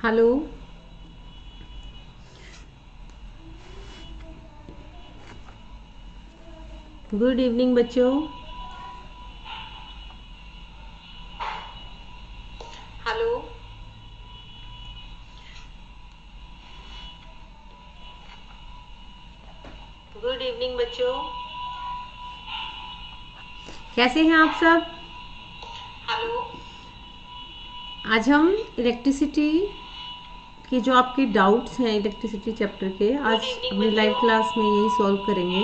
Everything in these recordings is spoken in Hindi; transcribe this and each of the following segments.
हेलो। गुड इवनिंग बच्चों। हेलो। गुड इवनिंग बच्चों। कैसे हैं आप सब? हेलो। आज हम इलेक्ट्रिसिटी की जो आपके डाउट्स हैं इलेक्ट्रिसिटी चैप्टर के आज अपनी लाइव क्लास में यही सॉल्व करेंगे।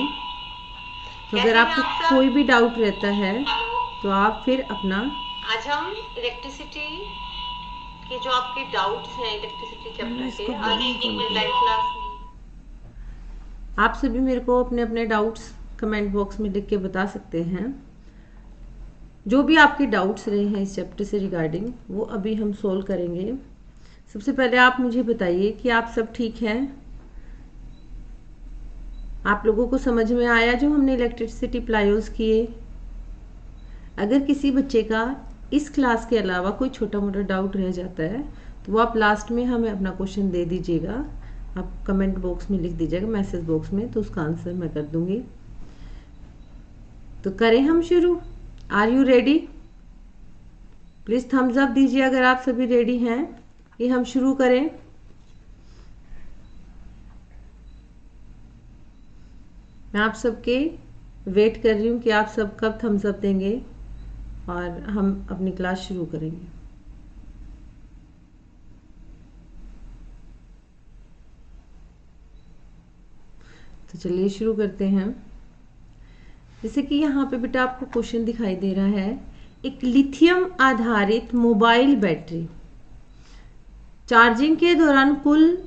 तो अगर आपको कोई भी डाउट रहता है तो आप फिर अपना आज हम इलेक्ट्रिसिटी के जो आपके डाउट्स हैं इलेक्ट्रिसिटी चैप्टर के आज अपनी लाइव क्लास में आप सभी मेरे को अपने अपने डाउट्स कमेंट बॉक्स में लिख के बता सकते हैं। जो भी आपके डाउट्स रहे हैं इस चैप्टर से रिगार्डिंग वो अभी हम सोल्व करेंगे। सबसे पहले आप मुझे बताइए कि आप सब ठीक हैं? आप लोगों को समझ में आया जो हमने इलेक्ट्रिसिटी प्लायोज किए? अगर किसी बच्चे का इस क्लास के अलावा कोई छोटा मोटा डाउट रह जाता है तो वो आप लास्ट में हमें अपना क्वेश्चन दे दीजिएगा। आप कमेंट बॉक्स में लिख दीजिएगा, मैसेज बॉक्स में, तो उसका आंसर मैं कर दूंगी। तो करें हम शुरू। Are you ready? Please thumbs up दीजिए अगर आप सभी रेडी हैं कि हम शुरू करें। मैं आप सबके वेट कर रही हूँ कि आप सब कब थम्स अप देंगे और हम अपनी क्लास शुरू करेंगे। तो चलिए शुरू करते हैं। जैसे कि यहाँ पे बेटा आपको क्वेश्चन दिखाई दे रहा है, एक लिथियम आधारित मोबाइल बैटरी चार्जिंग के दौरान कुल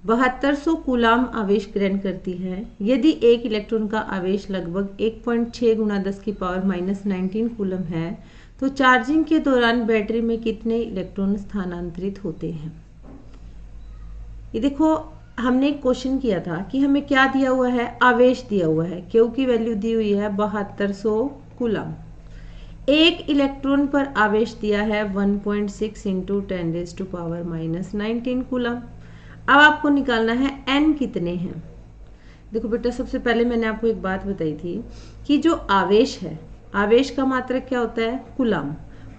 7200 कूलाम आवेश ग्रहण करती है। यदि एक इलेक्ट्रॉन का आवेश लगभग 1.6 गुणा 10 की पावर -19 कूलम है तो चार्जिंग के दौरान बैटरी में कितने इलेक्ट्रॉन स्थानांतरित होते हैं। ये देखो, हमने एक क्वेश्चन किया था कि हमें क्या दिया हुआ है, आवेश दिया हुआ है। क्यू की वैल्यू दी हुई है 7200 कूलम। एक इलेक्ट्रॉन पर आवेश दिया है 1.6 इंटू 10⁻⁻19 कूलम। अब आपको निकालना है एन कितने हैं। देखो बेटा, सबसे पहले मैंने आपको एक बात बताई थी कि जो आवेश है, आवेश का मात्रक क्या होता है, कुलाम।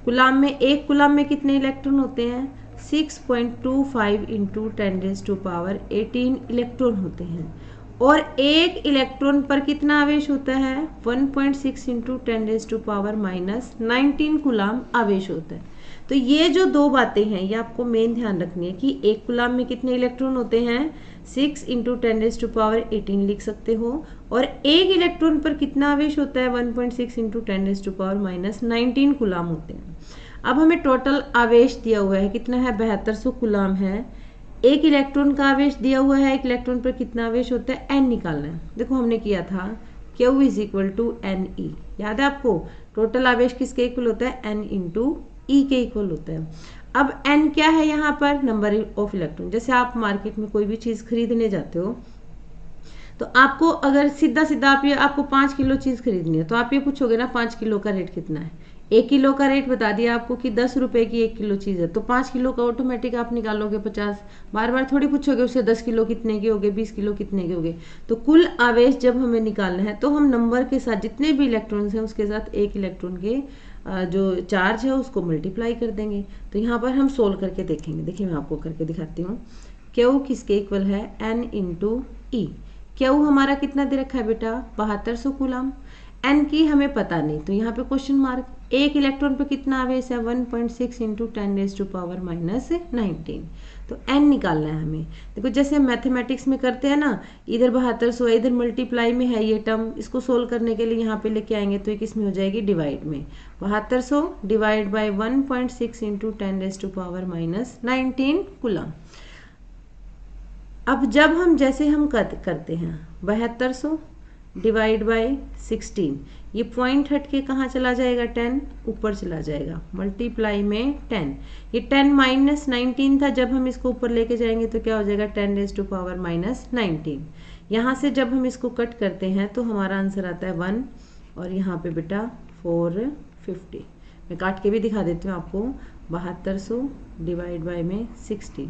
कुलाम में एक कुलाम में कितने इलेक्ट्रॉन होते हैं, 6.25 इंटू 10⁻18 इलेक्ट्रॉन होते हैं। और एक इलेक्ट्रॉन पर कितना आवेश होता है, 1.6 इंटू 10⁻⁻19 कूलाम आवेश होता है। तो ये जो दो बातें हैं ये आपको मेन ध्यान रखनी है कि एक कूलाम में कितने इलेक्ट्रॉन होते हैं, 6 इंटू 10⁻18 लिख सकते हो, और एक इलेक्ट्रॉन पर कितना आवेश होता है, 1.6 इंटू 10⁻⁻19 कूलाम होते हैं। अब हमें टोटल आवेश दिया हुआ है, कितना है, 7200 कूलाम है। एक इलेक्ट्रॉन का आवेश दिया हुआ है, एक इलेक्ट्रॉन पर कितना आवेश होता है, एन निकालना है। देखो हमने किया था Q = NE, याद है आपको, टोटल आवेश किसके इक्वल होता है, N इंटू E के इक्वल होता है। अब N क्या है यहाँ पर, नंबर ऑफ इलेक्ट्रॉन। जैसे आप मार्केट में कोई भी चीज खरीदने जाते हो तो आपको अगर सीधा सीधा आपको 5 किलो चीज खरीदनी है तो आप ये पूछोगे ना 5 किलो का रेट कितना है। 1 किलो का रेट बता दिया आपको कि 10 रुपए की 1 किलो चीज है, तो 5 किलो का ऑटोमेटिक आप निकालोगे 50। बार बार थोड़ी पूछोगे उससे 10 किलो कितने के होगे, 20 किलो कितने के होगे। तो कुल आवेश जब हमें निकालना है तो हम नंबर के साथ जितने भी इलेक्ट्रॉन्स हैं उसके साथ एक इलेक्ट्रॉन के जो चार्ज है उसको मल्टीप्लाई कर देंगे। तो यहाँ पर हम सोल्व करके देखेंगे। देखिए मैं आपको करके दिखाती हूँ। Q किसके इक्वल है, N इंटू E। Q हमारा कितना दे रखा है बेटा, 7200 कूलम। N की हमें पता नहीं तो यहाँ पे क्वेश्चन मार्क। एक इलेक्ट्रॉन पे कितना आवेश है, 1.6 इंटू 10⁻⁻19। तो N निकालना है हमें। देखो जैसे हम मैथमेटिक्स में करते हैं ना, इधर 7200 इधर मल्टीप्लाई में है ये टर्म, इसको सोल्व करने के लिए यहाँ पे लेके आएंगे तो ये किस में हो जाएगी, डिवाइड में। 7200 डिवाइड बाई 1.6 इंटू 10⁻⁻19 कूलम। अब जब हम जैसे हम करते हैं 7200 डिवाइड बाई 16, ये पॉइंट हट के कहाँ चला जाएगा, 10 ऊपर चला जाएगा, मल्टीप्लाई में 10। ये 10 -19 था, जब हम इसको ऊपर लेके जाएंगे तो क्या हो जाएगा, 10⁻⁻19। यहाँ से जब हम इसको कट करते हैं तो हमारा आंसर आता है 1, और यहाँ पे बेटा 450। मैं काट के भी दिखा देती हूँ आपको। 7200 डिवाइड बाई में 16,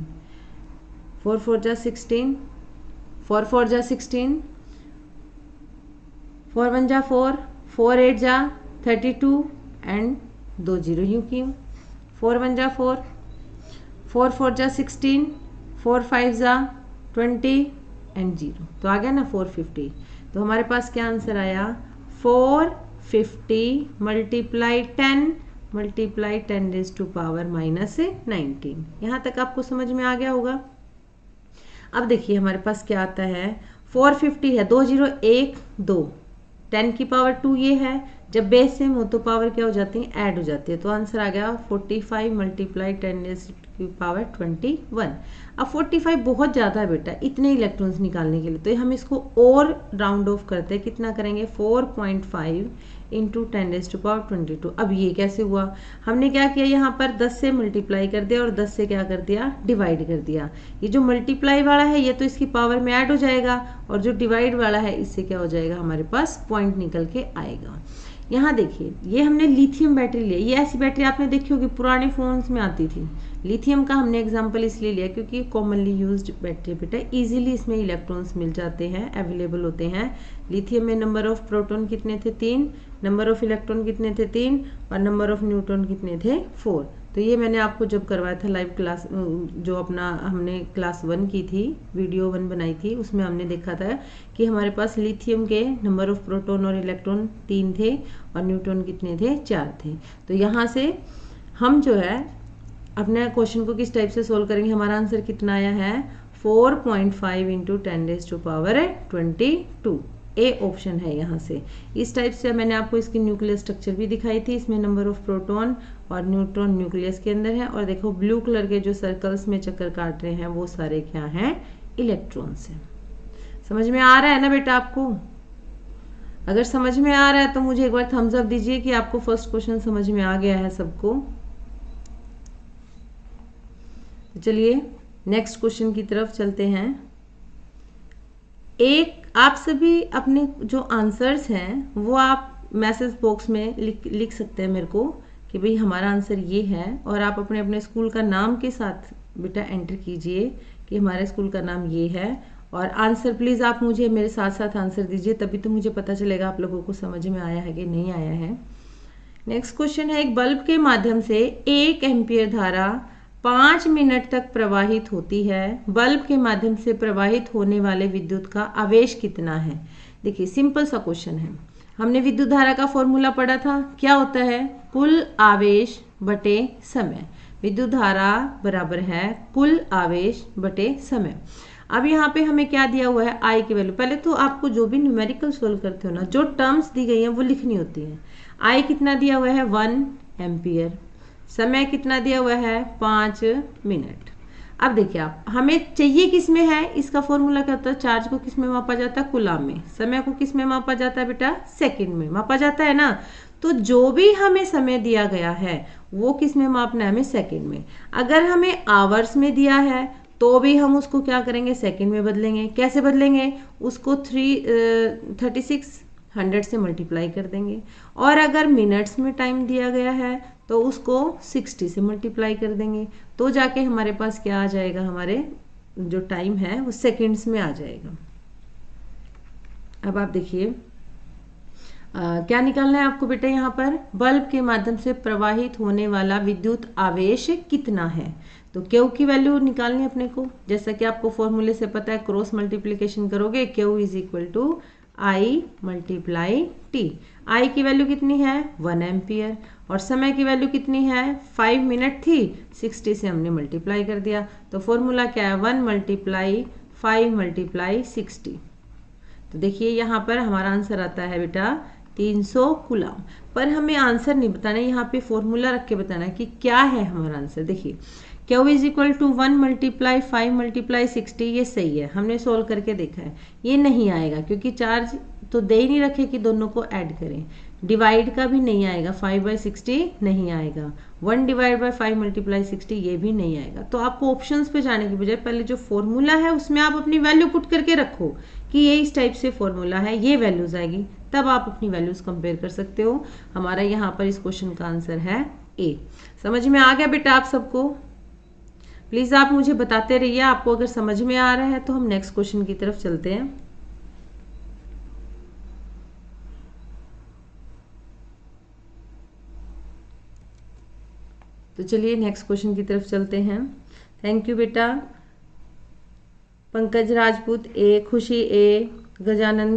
4 4 जा 16, 4 4 जा 16, 4 1 जा 4, 4 8 जा 32 एंड 2 0 यूँ की 4 1 जा 4, 4 4 जा 16, 4 5 जा 20 एंड 0, तो आ गया ना 450। तो हमारे पास क्या आंसर आया 450 multiply 10 multiply 10 raise to power -19। यहाँ तक आपको समझ में आ गया होगा। अब देखिए हमारे पास क्या आता है 450 है, 2 0 1 2, 10 की पावर 2 ये है, जब बेस सेम हो तो पावर क्या हो जाती है ऐड हो जाती है, तो आंसर आ गया 45 मल्टीप्लाई 10 रेज़ की पावर 21। अब 45 बहुत ज़्यादा है बेटा इतने इलेक्ट्रॉन्स निकालने के लिए, तो हम इसको और राउंड ऑफ करते हैं, कितना करेंगे 4.5 इंटू 10 रेज़ टू पावर 22। अब ये कैसे हुआ, हमने क्या किया यहाँ पर 10 से मल्टीप्लाई कर दिया और 10 से क्या कर दिया डिवाइड कर दिया। ये जो मल्टीप्लाई वाला है ये तो इसकी पावर में ऐड हो जाएगा और जो डिवाइड वाला है इससे क्या हो जाएगा हमारे पास पॉइंट निकल के आएगा। यहाँ देखिए ये हमने लिथियम बैटरी लिया, ये ऐसी बैटरी आपने देखी होगी पुराने फोन्स में आती थी। लिथियम का हमने एग्जांपल इसलिए लिया क्योंकि कॉमनली यूज्ड बैटरी बेटा, इजीली इसमें इलेक्ट्रॉन्स मिल जाते हैं, अवेलेबल होते हैं। लिथियम में नंबर ऑफ प्रोटॉन कितने थे 3, नंबर ऑफ इलेक्ट्रॉन कितने थे 3 और नंबर ऑफ न्यूट्रॉन कितने थे 4। तो ये मैंने आपको जब करवाया था लाइव क्लास, जो अपना हमने क्लास 1 की थी, वीडियो 1 बनाई थी, उसमें हमने देखा था कि हमारे पास लिथियम के नंबर ऑफ प्रोटॉन और इलेक्ट्रॉन 3 थे और न्यूट्रॉन कितने थे 4 थे। तो यहाँ से हम जो है अपने क्वेश्चन को किस टाइप से सोल्व करेंगे, हमारा आंसर कितना आया है 4.5 into 10 raise to power 22, A option है यहाँ से। इस टाइप से मैंने आपको इसकी न्यूक्लियर स्ट्रक्चर भी दिखाई थी, इसमें नंबर ऑफ प्रोटॉन और न्यूट्रॉन न्यूक्लियस के अंदर है, और देखो ब्लू कलर के जो सर्कल्स में चक्कर काट रहे हैं वो सारे क्या हैं इलेक्ट्रॉन्स हैं। समझ में आ रहा है ना बेटा आपको? अगर समझ में आ रहा है तो मुझे एक बार थम्स अप दीजिए कि आपको फर्स्ट क्वेश्चन समझ में आ गया है सबको। चलिए नेक्स्ट क्वेश्चन की तरफ चलते हैं। एक आप सभी अपने जो आंसर्स हैं वो आप मैसेज बॉक्स में लिख सकते हैं मेरे को कि भाई हमारा आंसर ये है, और आप अपने अपने स्कूल का नाम के साथ बेटा एंटर कीजिए कि हमारे स्कूल का नाम ये है, और आंसर प्लीज़ आप मुझे मेरे साथ साथ आंसर दीजिए, तभी तो मुझे पता चलेगा आप लोगों को समझ में आया है कि नहीं आया है। नेक्स्ट क्वेश्चन है, एक बल्ब के माध्यम से 1 एम्पियर धारा 5 मिनट तक प्रवाहित होती है, बल्ब के माध्यम से प्रवाहित होने वाले विद्युत का आवेश कितना है। देखिए सिंपल सा क्वेश्चन है, हमने विद्युत धारा का फॉर्मूला पढ़ा था, क्या होता है कुल आवेश बटे समय। विद्युत धारा बराबर है कुल आवेश बटे समय। अब यहाँ पे हमें क्या दिया हुआ है आई की वैल्यू, पहले तो आपको जो भी न्यूमेरिकल सोल्व करते हो ना जो टर्म्स दी गई हैं वो लिखनी होती है। आई कितना दिया हुआ है 1 एम्पियर, समय कितना दिया हुआ है 5 मिनट। अब देखिए आप हमें चाहिए किस में है, इसका फॉर्मूला क्या होता है, चार्ज को किस में मापा जाता है कूलाम में, समय को किस में मापा जाता है बेटा सेकंड में मापा जाता है ना। तो जो भी हमें समय दिया गया है वो किस में मापना है हमें सेकंड में। अगर हमें आवर्स में दिया है तो भी हम उसको क्या करेंगे सेकंड में बदलेंगे। कैसे बदलेंगे, उसको 3600 से मल्टीप्लाई कर देंगे, और अगर मिनट्स में टाइम दिया गया है तो उसको 60 से मल्टीप्लाई कर देंगे, तो जाके हमारे पास क्या आ जाएगा, हमारे जो टाइम है वो सेकंड्स में आ जाएगा। अब आप देखिए क्या निकालना है आपको बेटा, यहाँ पर बल्ब के माध्यम से प्रवाहित होने वाला विद्युत आवेश कितना है। तो क्यू की वैल्यू निकालनी है अपने को, जैसा कि आपको फॉर्मूले से पता है, क्रॉस मल्टीप्लिकेशन करोगे Q is equal to I multiply T. I की वैल्यू कितनी है 1 एम्पियर, और समय की वैल्यू कितनी है 5 मिनट थी, 60 से हमने मल्टीप्लाई कर दिया, तो फॉर्मूला क्या है 1 मल्टीप्लाई 5 मल्टीप्लाई 60। तो देखिए यहाँ पर हमारा आंसर आता है बेटा 300 कूलम। पर हमें आंसर नहीं बताना, यहाँ पे फॉर्मूला रख के बताना है कि क्या है हमारा आंसर। देखिए Q is equal to 1 multiply 5 multiply 60, ये सही है, हमने सोल्व करके देखा है। ये नहीं आएगा क्योंकि चार्ज तो दे ही नहीं रखे कि दोनों को ऐड करें। डिवाइड का भी नहीं आएगा, 5/60 नहीं आएगा, 1 डिवाइड बाई 5 मल्टीप्लाई 60 ये भी नहीं आएगा। तो आपको ऑप्शंस पे जाने की बजाय पहले जो फॉर्मूला है उसमें आप अपनी वैल्यू पुट करके रखो कि ये इस टाइप से फॉर्मूला है, ये वैल्यूज आएगी, तब आप अपनी वैल्यूज कंपेयर कर सकते हो। हमारा यहाँ पर इस क्वेश्चन का आंसर है ए। समझ में आ गया बेटा आप सबको? प्लीज़ आप मुझे बताते रहिए, आपको अगर समझ में आ रहा है तो हम नेक्स्ट क्वेश्चन की तरफ चलते हैं। तो चलिए नेक्स्ट क्वेश्चन की तरफ चलते हैं। थैंक यू बेटा। पंकज राजपूत ए, खुशी ए, गजानन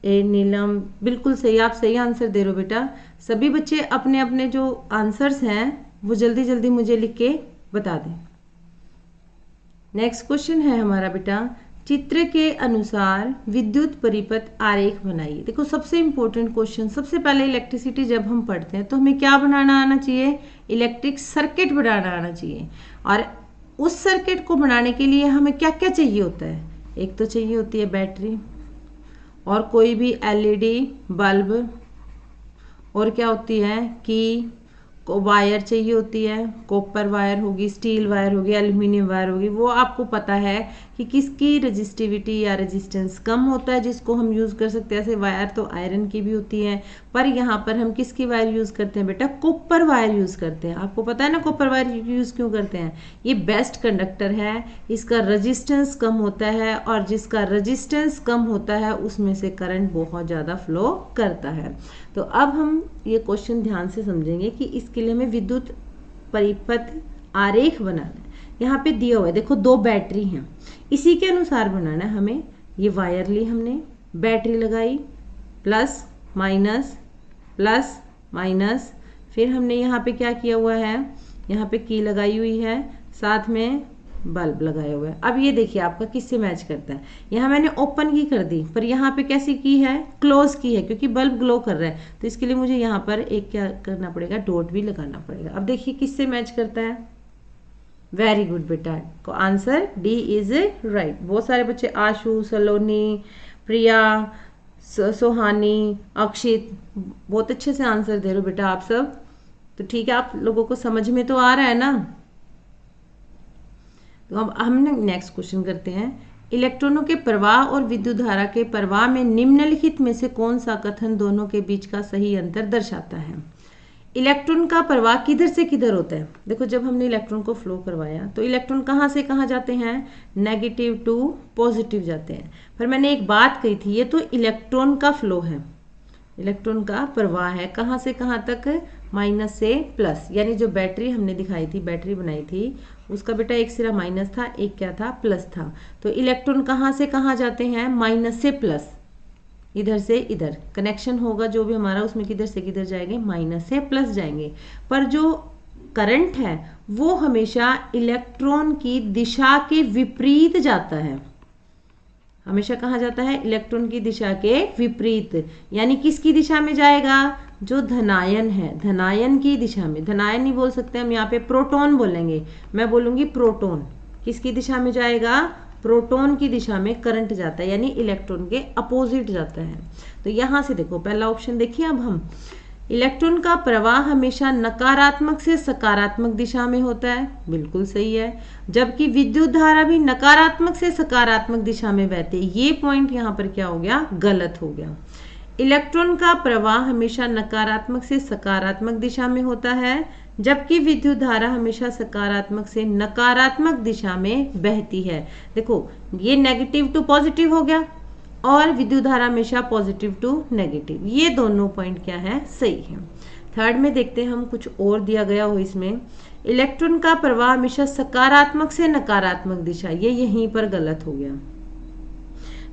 ए, नीलम, बिल्कुल सही, आप सही आंसर दे रहे हो बेटा। सभी बच्चे अपने अपने जो आंसर्स हैं वो जल्दी जल्दी मुझे लिख के बता दें। नेक्स्ट क्वेश्चन है हमारा बेटा, चित्र के अनुसार विद्युत परिपथ आरेख बनाइए। देखो सबसे इंपॉर्टेंट क्वेश्चन, सबसे पहले इलेक्ट्रिसिटी जब हम पढ़ते हैं तो हमें क्या बनाना आना चाहिए, इलेक्ट्रिक सर्किट बनाना आना चाहिए। और उस सर्किट को बनाने के लिए हमें क्या क्या चाहिए होता है, एक तो चाहिए होती है बैटरी, और कोई भी एलईडी बल्ब, और क्या होती है कि वायर चाहिए होती है, कॉपर वायर होगी, स्टील वायर होगी, एल्यूमिनियम वायर होगी। वो आपको पता है कि किसकी रजिस्टिविटी या रेजिस्टेंस कम होता है जिसको हम यूज़ कर सकते हैं। ऐसे वायर तो आयरन की भी होती है, पर यहाँ पर हम किसकी वायर यूज़ करते हैं बेटा, कॉपर वायर यूज़ करते हैं। आपको पता है ना कॉपर वायर यूज़ क्यों करते हैं, ये बेस्ट कंडक्टर है, इसका रजिस्टेंस कम होता है, और जिसका रजिस्टेंस कम होता है उसमें से करंट बहुत ज़्यादा फ्लो करता है। तो अब हम ये क्वेश्चन ध्यान से समझेंगे कि इसके लिए हमें विद्युत परिपथ आरेख बनाना है। यहाँ पे दिया हुआ है, देखो दो बैटरी हैं, इसी के अनुसार बनाना है हमें। ये वायर ली हमने, बैटरी लगाई, प्लस माइनस प्लस माइनस, फिर हमने यहाँ पे क्या किया हुआ है, यहाँ पे की लगाई हुई है, साथ में बल्ब लगाया हुआ है। अब ये देखिए आपका किससे मैच करता है, यहाँ मैंने ओपन की कर दी, पर यहाँ पे कैसी की है, क्लोज की है, क्योंकि बल्ब ग्लो कर रहा है। तो इसके लिए मुझे यहाँ पर एक क्या करना पड़ेगा, डॉट भी लगाना पड़ेगा। अब देखिए किससे मैच करता है, वेरी गुड बेटा, को आंसर डी इज राइट। बहुत सारे बच्चे आशु, सलोनी, प्रिया, सोहानी, अक्षित, बहुत अच्छे से आंसर दे रहे हो बेटा आप सब। तो ठीक है, आप लोगों को समझ में तो आ रहा है ना। तो अब हम नेक्स्ट क्वेश्चन करते हैं। इलेक्ट्रॉनों के प्रवाह और विद्युत धारा के प्रवाह में निम्नलिखित में से कौन सा कथन दोनों के बीच का सही अंतर दर्शाता है। इलेक्ट्रॉन का प्रवाह किधर से किधर होता है, देखो जब हमने इलेक्ट्रॉन को फ्लो करवाया तो इलेक्ट्रॉन कहाँ से कहाँ जाते हैं, नेगेटिव टू पॉजिटिव जाते हैं। पर मैंने एक बात कही थी, ये तो इलेक्ट्रॉन का फ्लो है, इलेक्ट्रॉन का प्रवाह है, कहाँ से कहाँ तक, माइनस से प्लस। यानी जो बैटरी हमने दिखाई थी, बैटरी बनाई थी, उसका बेटा एक सिरा माइनस था, एक क्या था, प्लस था। तो इलेक्ट्रॉन कहाँ से कहाँ जाते हैं, माइनस से प्लस, इधर से इधर कनेक्शन होगा जो भी हमारा, उसमें किधर से किधर जाएंगे, माइनस से प्लस जाएंगे। पर जो करंट है वो हमेशा इलेक्ट्रॉन की दिशा के विपरीत जाता है, हमेशा कहाँ जाता है, इलेक्ट्रॉन की दिशा के विपरीत। यानी किसकी दिशा में जाएगा, जो धनायन है, धनायन की दिशा में। धनायन नहीं बोल सकते हम, यहाँ पे प्रोटॉन बोलेंगे, मैं बोलूंगी प्रोटॉन। किसकी दिशा में जाएगा, प्रोटॉन की दिशा में करंट जाता है, यानी इलेक्ट्रॉन के अपोजिट जाता है। तो यहाँ से देखो पहला ऑप्शन देखिए, अब हम इलेक्ट्रॉन का प्रवाह हमेशा नकारात्मक से सकारात्मक दिशा में होता है, बिल्कुल सही है। जबकि विद्युत धारा भी नकारात्मक से सकारात्मक दिशा में बहती है, ये पॉइंट यहाँ पर क्या हो गया, गलत हो गया। इलेक्ट्रॉन का प्रवाह हमेशा नकारात्मक से सकारात्मक दिशा में होता है, जबकि विद्युत धारा हमेशा सकारात्मक से नकारात्मक दिशा में बहती है। देखो ये नेगेटिव टू पॉजिटिव हो गया, और विद्युत धारा हमेशा पॉजिटिव टू नेगेटिव, ये दोनों पॉइंट क्या है, सही है। थर्ड में देखते हैं हम, कुछ और दिया गया हो इसमें, इलेक्ट्रॉन का प्रवाह हमेशा सकारात्मक से नकारात्मक दिशा, ये यहीं पर गलत हो गया।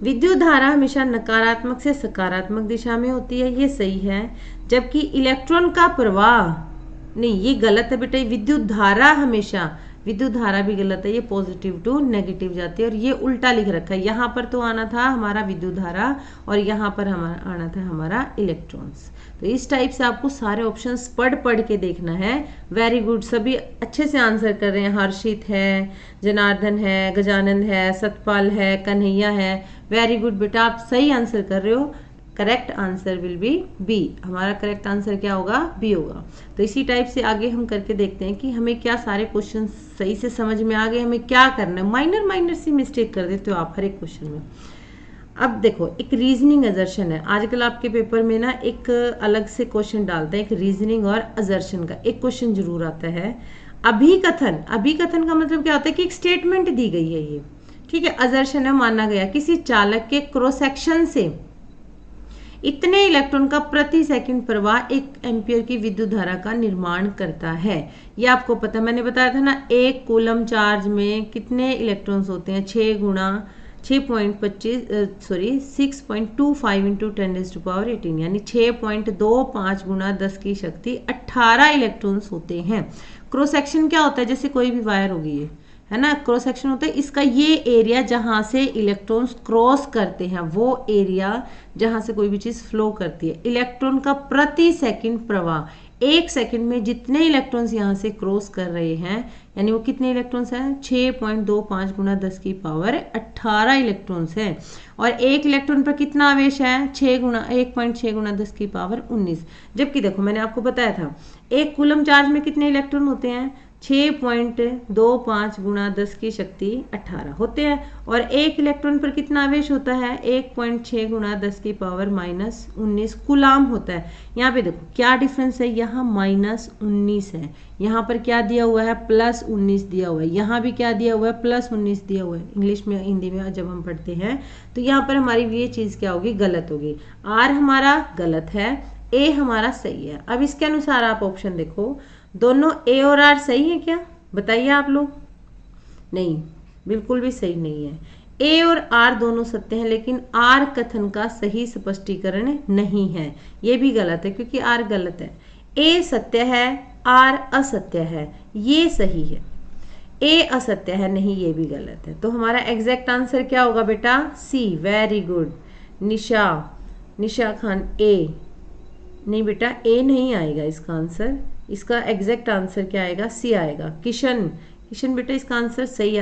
विद्युत धारा हमेशा नकारात्मक से सकारात्मक दिशा में होती है, ये सही है। जबकि इलेक्ट्रॉन का प्रवाह, नहीं ये गलत है बेटा, विद्युत धारा हमेशा, विद्युत धारा भी गलत है, ये पॉजिटिव टू नेगेटिव जाती है, और ये उल्टा लिख रखा है। यहाँ पर तो आना था हमारा विद्युत धारा, और यहाँ पर हमारा आना था हमारा इलेक्ट्रॉन्स। तो इस टाइप से आपको सारे ऑप्शंस पढ़ के देखना है। वेरी गुड, सभी अच्छे से आंसर कर रहे हैं। हर्षित है, जनार्दन है, गजानंद है, सतपाल है, कन्हैया है, वेरी गुड बेटा, आप सही आंसर कर रहे हो। Correct answer will be B, हमारा करेक्ट आंसर क्या होगा, बी होगा। तो इसी टाइप से आगे हम करके देखते हैं कि हमें क्या सारे क्वेश्चन सही से समझ में आ गए, हमें क्या करना है। माइनर सी मिस्टेक कर देते हो आप हर एक क्वेश्चन में। अब देखो एक रीजनिंग अजर्शन है, आजकल आपके पेपर में ना एक अलग से क्वेश्चन डालते हैं, एक रीजनिंग और अजर्शन का एक क्वेश्चन जरूर आता है। अभिकथन का मतलब क्या होता है कि एक स्टेटमेंट दी गई है ये, ठीक है। असर्शन है, माना गया किसी चालक के क्रॉस सेक्शन से इतने इलेक्ट्रॉन का प्रति सेकंड प्रवाह 1 एम्पियर की विद्युत धारा का निर्माण करता है। ये आपको पता है, मैंने बताया था ना, 1 कूलम चार्ज में कितने इलेक्ट्रॉन्स होते हैं, 6.25 इंटू 10⁻18 यानी 6.25 गुना 10 की शक्ति 18 इलेक्ट्रॉन्स होते हैं। क्रॉस सेक्शन क्या होता है, जैसे कोई भी वायर होगी ये, है ना, क्रॉस सेक्शन होता है, इसका ये एरिया जहां से इलेक्ट्रॉन्स क्रॉस करते हैं, वो एरिया जहां से कोई भी चीज फ्लो करती है। इलेक्ट्रॉन का प्रति सेकंड प्रवाह, 1 सेकंड में जितने इलेक्ट्रॉन्स यहाँ से क्रॉस कर रहे हैं, यानी वो कितने इलेक्ट्रॉन्स हैं, 6.25 गुना 10 की पावर 18 इलेक्ट्रॉन्स हैं। और 1 इलेक्ट्रॉन पर कितना आवेश है, 1.6 गुना 10 की पावर 19। जबकि देखो मैंने आपको बताया था 1 कूलम चार्ज में कितने इलेक्ट्रॉन होते हैं, 6.25 गुना 10 की शक्ति 18 होते हैं। और 1 इलेक्ट्रॉन पर कितना आवेश होता है, 1.6 गुना 10 की पावर -19 कूलाम होता है। यहाँ पे देखो क्या डिफरेंस है, यहाँ -19 है, यहाँ पर क्या दिया हुआ है, +19 दिया हुआ है, यहाँ भी क्या दिया हुआ है, +19 दिया हुआ है। इंग्लिश में, हिंदी में जब हम पढ़ते हैं तो यहाँ पर हमारी ये चीज़ क्या होगी, गलत होगी। आर हमारा गलत है, ए हमारा सही है। अब इसके अनुसार आप ऑप्शन देखो, दोनों ए और आर सही है क्या, बताइए आप लोग। नहीं, बिल्कुल भी सही नहीं है। ए और आर दोनों सत्य हैं, लेकिन आर कथन का सही स्पष्टीकरण नहीं है, ये भी गलत है क्योंकि आर गलत है। ए सत्य है, आर असत्य है, ये सही है। ए असत्य है, नहीं, ये भी गलत है। तो हमारा एग्जैक्ट आंसर क्या होगा बेटा, सी। वेरी गुड निशा खान, ए। नहीं बेटा, ए नहीं आएगा इसका आंसर, इसका एग्जैक्ट आंसर क्या आएगा, सी आएगा। किशन बेटा इसका आंसर सी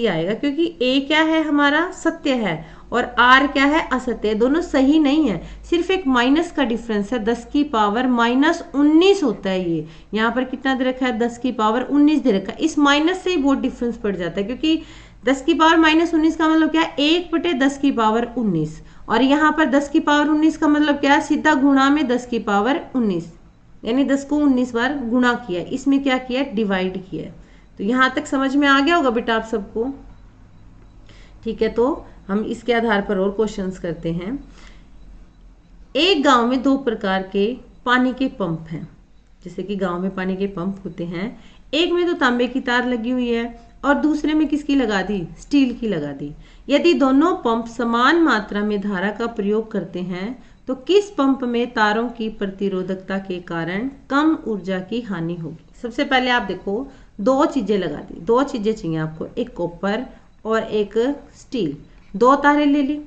आएगा, क्योंकि ए क्या है हमारा, सत्य है, और आर क्या है, असत्य है। दोनों सही नहीं है, सिर्फ एक माइनस का डिफरेंस है, 10 की पावर -19 होता है। ये यहाँ पर कितना दे रखा है, 10 की पावर 19 दे रखा है। इस माइनस से ही बहुत डिफरेंस पड़ जाता है, क्योंकि 10 की पावर -19 का मतलब क्या है, 1/10 की पावर 19, और यहाँ पर 10 की पावर 19 का मतलब क्या है, सीधा गुणा में 10 की पावर 19, यानी 10 को 19 बार गुणा किया, इसमें क्या किया, डिवाइड किया। तो यहाँ तक समझ में आ गया होगा बेटा आप सबको, ठीक है। तो हम इसके आधार पर और क्वेश्चंस करते हैं। एक गांव में 2 प्रकार के पानी के पंप हैं, जैसे कि गांव में पानी के पंप होते हैं। एक में तो तांबे की तार लगी हुई है और दूसरे में किसकी लगा दी, स्टील की लगा दी। यदि दोनों पंप समान मात्रा में धारा का प्रयोग करते हैं तो किस पंप में तारों की प्रतिरोधकता के कारण कम ऊर्जा की हानि होगी। सबसे पहले आप देखो, 2 चीजें लगा दी, 2 चीजें चाहिए आपको, एक कॉपर और एक स्टील, 2 तारें ले ली।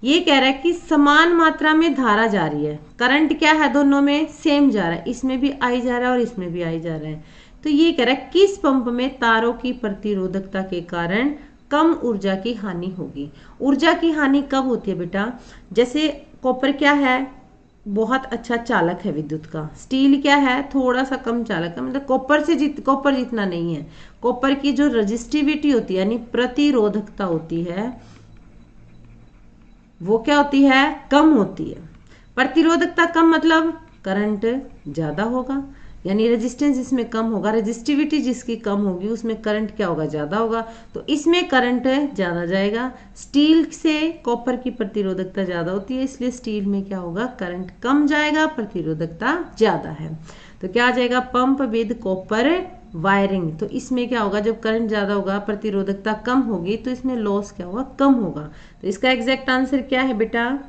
ये कह रहा है कि समान मात्रा में धारा जा रही है, करंट क्या है, दोनों में सेम जा रहा है, इसमें भी आई जा रहा है और इसमें भी आई जा रहा है। तो ये कह रहा है किस पंप में तारों की प्रतिरोधकता के कारण कम ऊर्जा की हानि होगी। ऊर्जा की हानि कब होती है बेटा, जैसे कॉपर क्या है, बहुत अच्छा चालक है विद्युत का, स्टील क्या है, थोड़ा सा कम चालक है, मतलब कॉपर जितना नहीं है। कॉपर की जो रेजिस्टिविटी होती है, यानी प्रतिरोधकता होती है, वो क्या होती है, कम होती है। प्रतिरोधकता कम मतलब करंट ज्यादा होगा, यानी रेजिस्टेंस इसमें कम होगा, रेजिस्टिविटी जिसकी कम होगी उसमें करंट क्या होगा, ज्यादा होगा, तो इसमें करंट ज्यादा जाएगा। स्टील से कॉपर की प्रतिरोधकता ज्यादा होती है, इसलिए स्टील में क्या होगा, करंट कम जाएगा, प्रतिरोधकता ज्यादा है। तो क्या आ जाएगा, पंप विद कॉपर वायरिंग। तो इसमें क्या होगा, जब करंट ज्यादा होगा, प्रतिरोधकता कम होगी, तो इसमें लॉस क्या होगा, कम होगा। तो इसका एग्जैक्ट आंसर क्या है बेटा,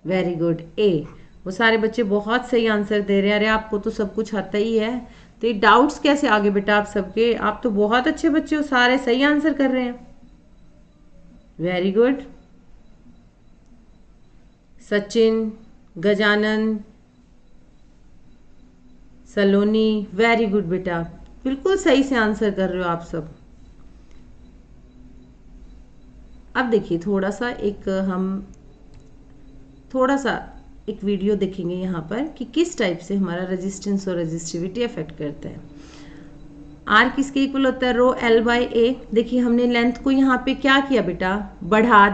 वेरी गुड, ए। वो सारे बच्चे बहुत सही आंसर दे रहे हैं। अरे आपको तो सब कुछ आता ही है, तो ये डाउट्स कैसे आगे बेटा आप सबके, आप तो बहुत अच्छे बच्चे हो, सारे सही आंसर कर रहे हैं। वेरी गुड, सचिन, गजानन, सलोनी, वेरी गुड बेटा, बिल्कुल सही से आंसर कर रहे हो आप सब। अब देखिए थोड़ा सा एक वीडियो देखेंगे यहाँ पर कि किस टाइप से हमारा रेजिस्टेंस और रेजिस्टिविटी अफेक्ट करता है। आर किसके इक्वल होता है, रो L/A। देखिए हमने लेंथ को यहाँ पे क्या किया बेटा, घटा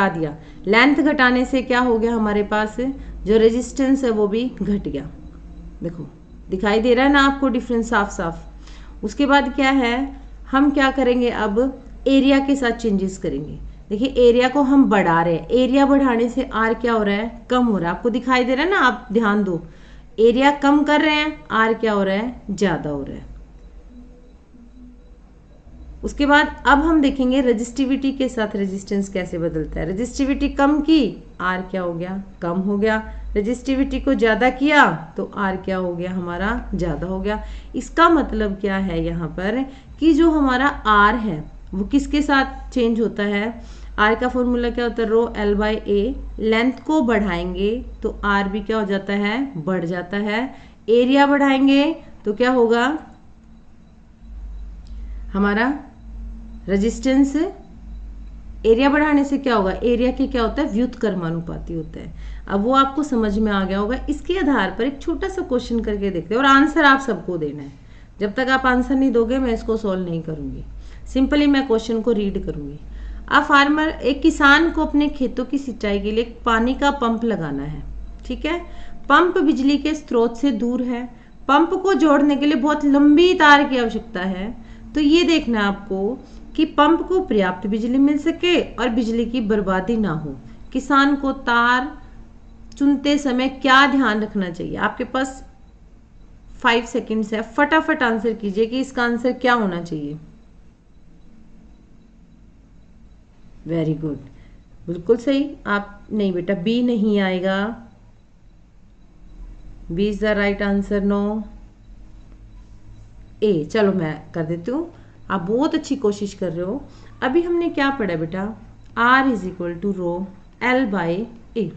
दिया। लेंथ घटाने से क्या हो गया, हमारे पास जो रेजिस्टेंस है वो भी घट गया। देखो दिखाई दे रहा है ना आपको डिफरेंस साफ साफ। उसके बाद क्या है, हम क्या करेंगे, अब एरिया के साथ चेंजेस करेंगे। देखिए एरिया को हम बढ़ा रहे हैं, एरिया बढ़ाने से आर क्या हो रहा है, कम हो रहा है। आपको दिखाई दे रहा है ना, आप ध्यान दो, एरिया कम कर रहे हैं, आर क्या हो रहा है, ज्यादा हो रहा है। उसके बाद अब हम देखेंगे रेजिस्टिविटी के साथ रेजिस्टेंस कैसे बदलता है। रेजिस्टिविटी कम की, आर क्या हो गया, कम हो गया। रेजिस्टिविटी को ज्यादा किया तो आर क्या हो गया, हमारा ज्यादा हो गया। इसका मतलब क्या है यहाँ पर कि जो हमारा आर है वो किसके साथ चेंज होता है। आर का फॉर्मूला क्या होता है, रो एल बाई ए। लेंथ को बढ़ाएंगे तो आर भी क्या हो जाता है, बढ़ जाता है। एरिया बढ़ाएंगे तो क्या होगा, हमारा रेजिस्टेंस, एरिया बढ़ाने से क्या होगा, एरिया के क्या होता है, व्युत्क्रमानुपाती होता है। अब वो आपको समझ में आ गया होगा। इसके आधार पर एक छोटा सा क्वेश्चन करके देखते हैं और आंसर आप सबको देना है। जब तक आप आंसर नहीं दोगे मैं इसको सॉल्व नहीं करूंगी, सिंपली मैं क्वेश्चन को रीड करूंगी। फार्मर, एक किसान को अपने खेतों की सिंचाई के लिए पानी का पंप लगाना है, ठीक है। पंप बिजली के स्रोत से दूर है, पंप को जोड़ने के लिए बहुत लंबी तार की आवश्यकता है। तो ये देखना आपको कि पंप को पर्याप्त बिजली मिल सके और बिजली की बर्बादी ना हो। किसान को तार चुनते समय क्या ध्यान रखना चाहिए। आपके पास 5 सेकंड्स है, फटाफट आंसर कीजिए कि इसका आंसर क्या होना चाहिए। वेरी गुड, बिल्कुल सही। आप नहीं बेटा, बी नहीं आएगा, B is the right answer, no. A, चलो मैं कर देती हूँ, आप बहुत अच्छी कोशिश कर रहे हो। अभी हमने क्या पढ़ा बेटा, R is equal to rho L by A.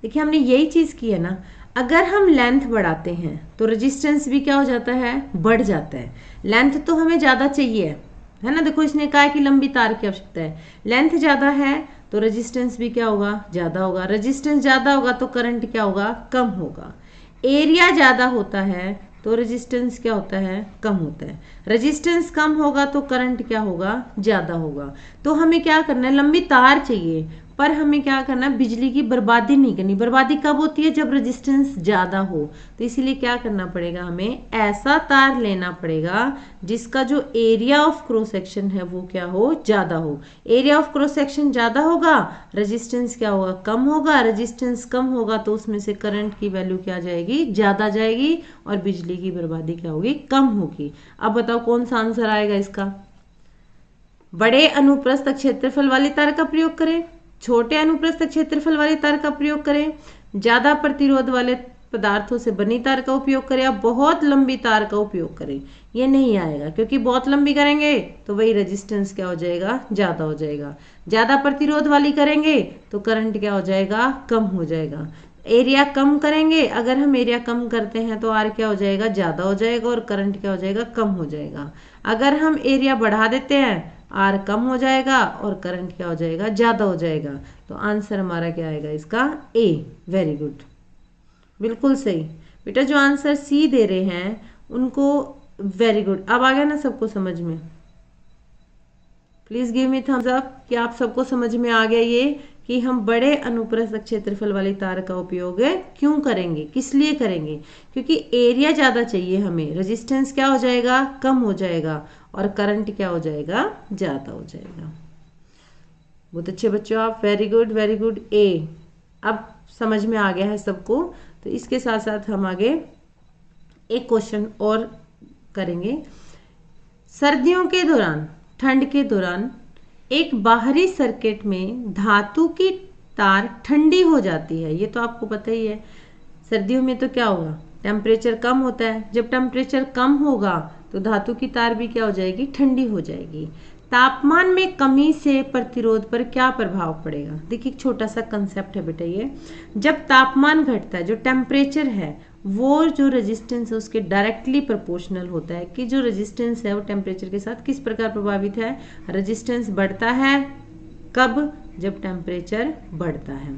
देखिए हमने यही चीज की है ना, अगर हम लेंथ बढ़ाते हैं तो रेजिस्टेंस भी क्या हो जाता है, बढ़ जाता है। लेंथ तो हमें ज्यादा चाहिए है ना, देखो इसने कहा कि लंबी तार की आवश्यकता है, लेंथ ज्यादा है तो रेजिस्टेंस भी क्या होगा, ज्यादा होगा। रेजिस्टेंस ज्यादा होगा तो करंट क्या होगा, कम होगा। एरिया ज्यादा होता है तो रेजिस्टेंस क्या होता है, कम होता है। रेजिस्टेंस कम होगा तो करंट क्या होगा, ज्यादा होगा। तो हमें क्या करना है, लंबी तार चाहिए पर हमें क्या करना है, बिजली की बर्बादी नहीं करनी। बर्बादी कब होती है, जब रेजिस्टेंस ज्यादा हो। तो इसीलिए क्या करना पड़ेगा, हमें ऐसा तार लेना पड़ेगा जिसका जो एरिया ऑफ क्रॉस सेक्शन है वो क्या हो, ज्यादा हो। एरिया ऑफ क्रॉस सेक्शन ज्यादा होगा, रेजिस्टेंस क्या होगा, कम होगा। रेजिस्टेंस कम होगा तो उसमें से करंट की वैल्यू क्या जाएगी, ज्यादा जाएगी और बिजली की बर्बादी क्या होगी, कम होगी। अब बताओ कौन सा आंसर आएगा इसका। बड़े अनुप्रस्थ क्षेत्रफल वाली तार का प्रयोग करें, छोटे अनुप्रस्थ क्षेत्रफल वाली तार का प्रयोग करें, ज्यादा प्रतिरोध वाले पदार्थों से बनी तार का उपयोग करें या बहुत लंबी तार का उपयोग करें। ये नहीं आएगा क्योंकि बहुत लंबी करेंगे तो वही रेजिस्टेंस क्या हो जाएगा, ज्यादा हो जाएगा। ज्यादा प्रतिरोध वाली करेंगे तो करंट क्या हो जाएगा, कम हो जाएगा। एरिया कम करेंगे, अगर हम एरिया कम करते हैं तो आर क्या हो जाएगा, ज्यादा हो जाएगा और करंट क्या हो जाएगा, कम हो जाएगा। अगर हम एरिया बढ़ा देते हैं, आर कम हो जाएगा और करंट क्या हो जाएगा, ज्यादा हो जाएगा। तो आंसर हमारा क्या आएगा इसका, ए। वेरी गुड, बिल्कुल सही बेटा। जो आंसर सी दे रहे हैं उनको वेरी गुड। अब आ गया ना सबको समझ में, please give me thumbs up कि आप सबको समझ में आ गया ये कि हम बड़े अनुप्रस्थ क्षेत्रफल वाली तार का उपयोग क्यों करेंगे, किस लिए करेंगे। क्योंकि एरिया ज्यादा चाहिए हमें, रेजिस्टेंस क्या हो जाएगा, कम हो जाएगा और करंट क्या हो जाएगा, ज्यादा हो जाएगा। बहुत अच्छे बच्चों आप, वेरी गुड वेरी गुड। ए अब समझ में आ गया है सबको। तो इसके साथ साथ हम आगे एक क्वेश्चन और करेंगे। सर्दियों के दौरान, ठंड के दौरान एक बाहरी सर्किट में धातु की तार ठंडी हो जाती है, ये तो आपको पता ही है। सर्दियों में तो क्या होगा, टेम्परेचर कम होता है। जब टेम्परेचर कम होगा तो धातु की तार भी क्या हो जाएगी, ठंडी हो जाएगी। तापमान में कमी से प्रतिरोध पर क्या प्रभाव पड़ेगा। देखिए एक छोटा सा कंसेप्ट है बेटा ये। जब तापमान घटता है, जो टेम्परेचर है वो जो रेजिस्टेंस है उसके डायरेक्टली प्रोपोर्शनल होता है कि जो रेजिस्टेंस है वो टेम्परेचर के साथ किस प्रकार प्रभावित है। रेजिस्टेंस बढ़ता है कब, जब टेम्परेचर बढ़ता है।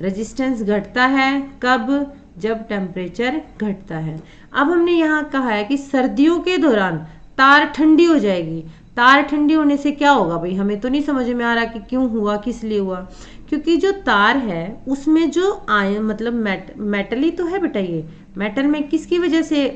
रेजिस्टेंस घटता है कब, जब टेम्परेचर घटता है। अब हमने यहाँ कहा है कि सर्दियों के दौरान तार ठंडी हो जाएगी। तार ठंडी होने से क्या होगा भाई, हमें तो नहीं समझ में आ रहा कि क्यों हुआ, किस लिए हुआ। क्योंकि जो तार है उसमें जो आयन मतलब मेटल ही तो है बेटा, ये मेटल में किसकी वजह से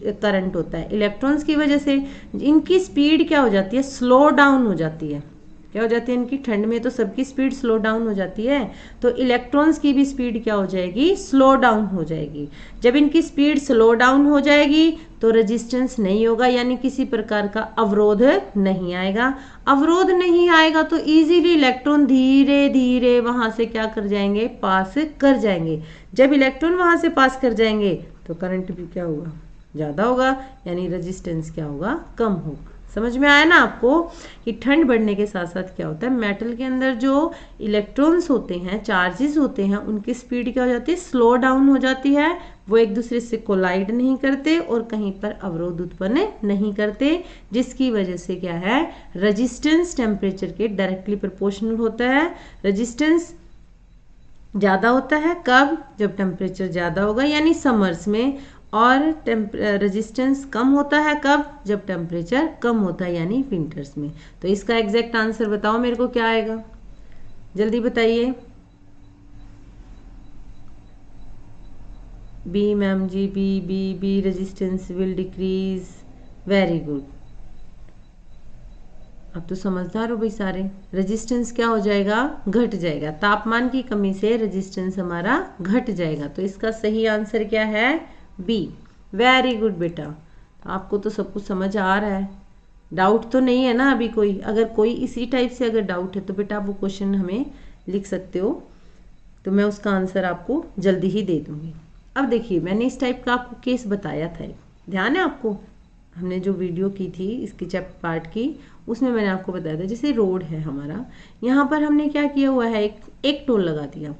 करंट होता है? इलेक्ट्रॉन्स की वजह से। इनकी स्पीड क्या हो जाती है? स्लो डाउन हो जाती है। क्या हो जाती है इनकी? ठंड में तो सबकी स्पीड स्लो डाउन हो जाती है, तो इलेक्ट्रॉन्स की भी स्पीड क्या हो जाएगी? स्लो डाउन हो जाएगी। जब इनकी स्पीड स्लो डाउन हो जाएगी तो रेजिस्टेंस नहीं होगा, यानी किसी प्रकार का अवरोध नहीं आएगा। अवरोध नहीं आएगा तो इजीली इलेक्ट्रॉन धीरे धीरे वहां से क्या कर जाएंगे? पास कर जाएंगे। जब इलेक्ट्रॉन वहां से पास कर जाएंगे तो करंट भी क्या होगा? ज्यादा होगा, यानी रेजिस्टेंस क्या होगा? कम होगा। समझ में आया ना आपको कि ठंड बढ़ने के साथ साथ क्या होता है? मेटल के अंदर जो इलेक्ट्रॉन्स होते हैं, चार्जेस होते हैं, उनकी स्पीड क्या हो जाती है? स्लो डाउन हो जाती है। वो एक दूसरे से कोलाइड नहीं करते और कहीं पर अवरोध उत्पन्न नहीं करते, जिसकी वजह से क्या है? रेजिस्टेंस टेम्परेचर के डायरेक्टली प्रोपोर्शनल होता है। रेजिस्टेंस ज्यादा होता है कब? जब टेम्परेचर ज्यादा होगा, यानी समर्स में। और रेजिस्टेंस कम होता है कब? जब टेम्परेचर कम होता है, यानी विंटर्स में। तो इसका एग्जैक्ट आंसर बताओ मेरे को, क्या आएगा? जल्दी बताइए। B ma'am ji, B resistance will decrease. Very good, अब तो समझदार हो भाई सारे। रेजिस्टेंस क्या हो जाएगा? घट जाएगा। तापमान की कमी से रेजिस्टेंस हमारा घट जाएगा। तो इसका सही आंसर क्या है? बी। वेरी गुड बेटा, आपको तो सब कुछ समझ आ रहा है। डाउट तो नहीं है ना अभी कोई? अगर कोई इसी टाइप से अगर डाउट है तो बेटा आप वो क्वेश्चन हमें लिख सकते हो, तो मैं उसका आंसर आपको जल्दी ही दे दूंगी। अब देखिए, मैंने इस टाइप का आपको केस बताया था, ध्यान है आपको? हमने जो वीडियो की थी इसकी चैप्टर पार्ट की, उसमें मैंने आपको बताया था, जैसे रोड है हमारा, यहाँ पर हमने क्या किया हुआ है? एक टोल लगा दिया।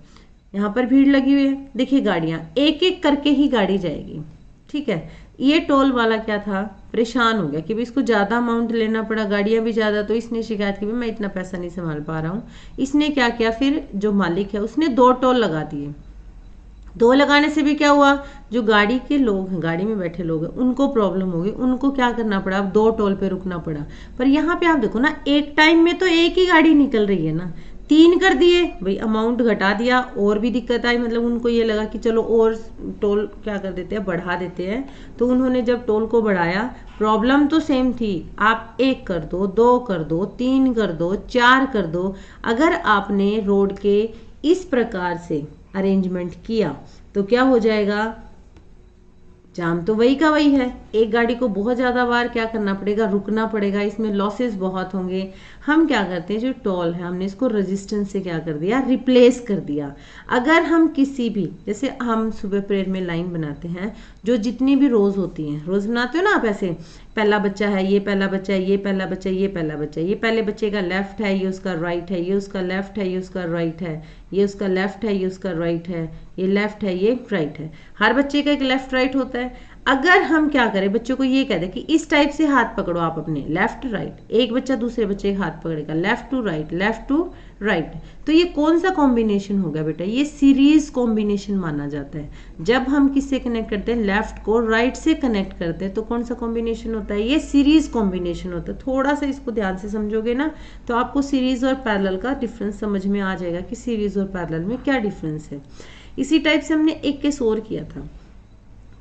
यहाँ पर भीड़ लगी हुई है, देखिए गाड़ियां एक एक करके ही गाड़ी जाएगी, ठीक है। ये टोल वाला क्या था? परेशान हो गया कि भाई इसको ज्यादा अमाउंट लेना पड़ा, गाड़ियां भी ज्यादा, तो इसने शिकायत की मैं इतना पैसा नहीं संभाल पा रहा हूँ। इसने क्या किया फिर? जो मालिक है उसने 2 टोल लगा दिए। 2 लगाने से भी क्या हुआ? जो गाड़ी के लोग हैं, गाड़ी में बैठे लोग हैं, उनको प्रॉब्लम होगी, उनको क्या करना पड़ा? अब 2 टोल पे रुकना पड़ा। पर यहाँ पे आप देखो ना, एक टाइम में तो एक ही गाड़ी निकल रही है ना, 3 कर दिए भाई, अमाउंट घटा दिया, और भी दिक्कत आई। मतलब उनको ये लगा कि चलो और टोल क्या कर देते हैं? बढ़ा देते हैं। तो उन्होंने जब टोल को बढ़ाया, प्रॉब्लम तो सेम थी। आप 1 कर दो, 2 कर दो, 3 कर दो, 4 कर दो। अगर आपने रोड के इस प्रकार से अरेंजमेंट किया तो क्या हो जाएगा? जाम तो वही का वही है। एक गाड़ी को बहुत ज्यादा बार क्या करना पड़ेगा? रुकना पड़ेगा, इसमें लॉसेस बहुत होंगे। हम क्या करते हैं, जो टोल है हमने इसको रेजिस्टेंस से क्या कर दिया? रिप्लेस कर दिया। अगर हम किसी भी, जैसे हम सुबह प्रेयर में लाइन बनाते हैं, जो जितनी भी रोज होती हैं, रोज बनाते हो ना आप ऐसे, पहला बच्चा है, ये पहला बच्चा है, ये पहला बच्चा है, ये पहला बच्चा है, ये पहले बच्चे का लेफ्ट है, ये उसका राइट है, ये उसका लेफ्ट है, ये उसका राइट है, ये उसका लेफ्ट है, ये उसका राइट है, ये लेफ्ट है, ये राइट है। हर बच्चे का एक लेफ्ट राइट होता है। अगर हम क्या करें, बच्चों को ये कह दें कि इस टाइप से हाथ पकड़ो आप अपने, लेफ्ट राइट, एक बच्चा दूसरे बच्चे का हाथ पकड़ेगा, left to right, left to right, तो ये कौन सा कॉम्बिनेशन होगा बेटा? ये सीरीज कॉम्बिनेशन माना जाता है। जब हम किससे कनेक्ट करते हैं? लेफ्ट को राइट से कनेक्ट करते हैं, तो कौन सा कॉम्बिनेशन होता है? ये सीरीज कॉम्बिनेशन होता है। थोड़ा सा इसको ध्यान से समझोगे ना तो आपको सीरीज और पैरेलल का डिफरेंस समझ में आ जाएगा कि सीरीज और पैरेलल में क्या डिफरेंस है। इसी टाइप से हमने एक केस और किया था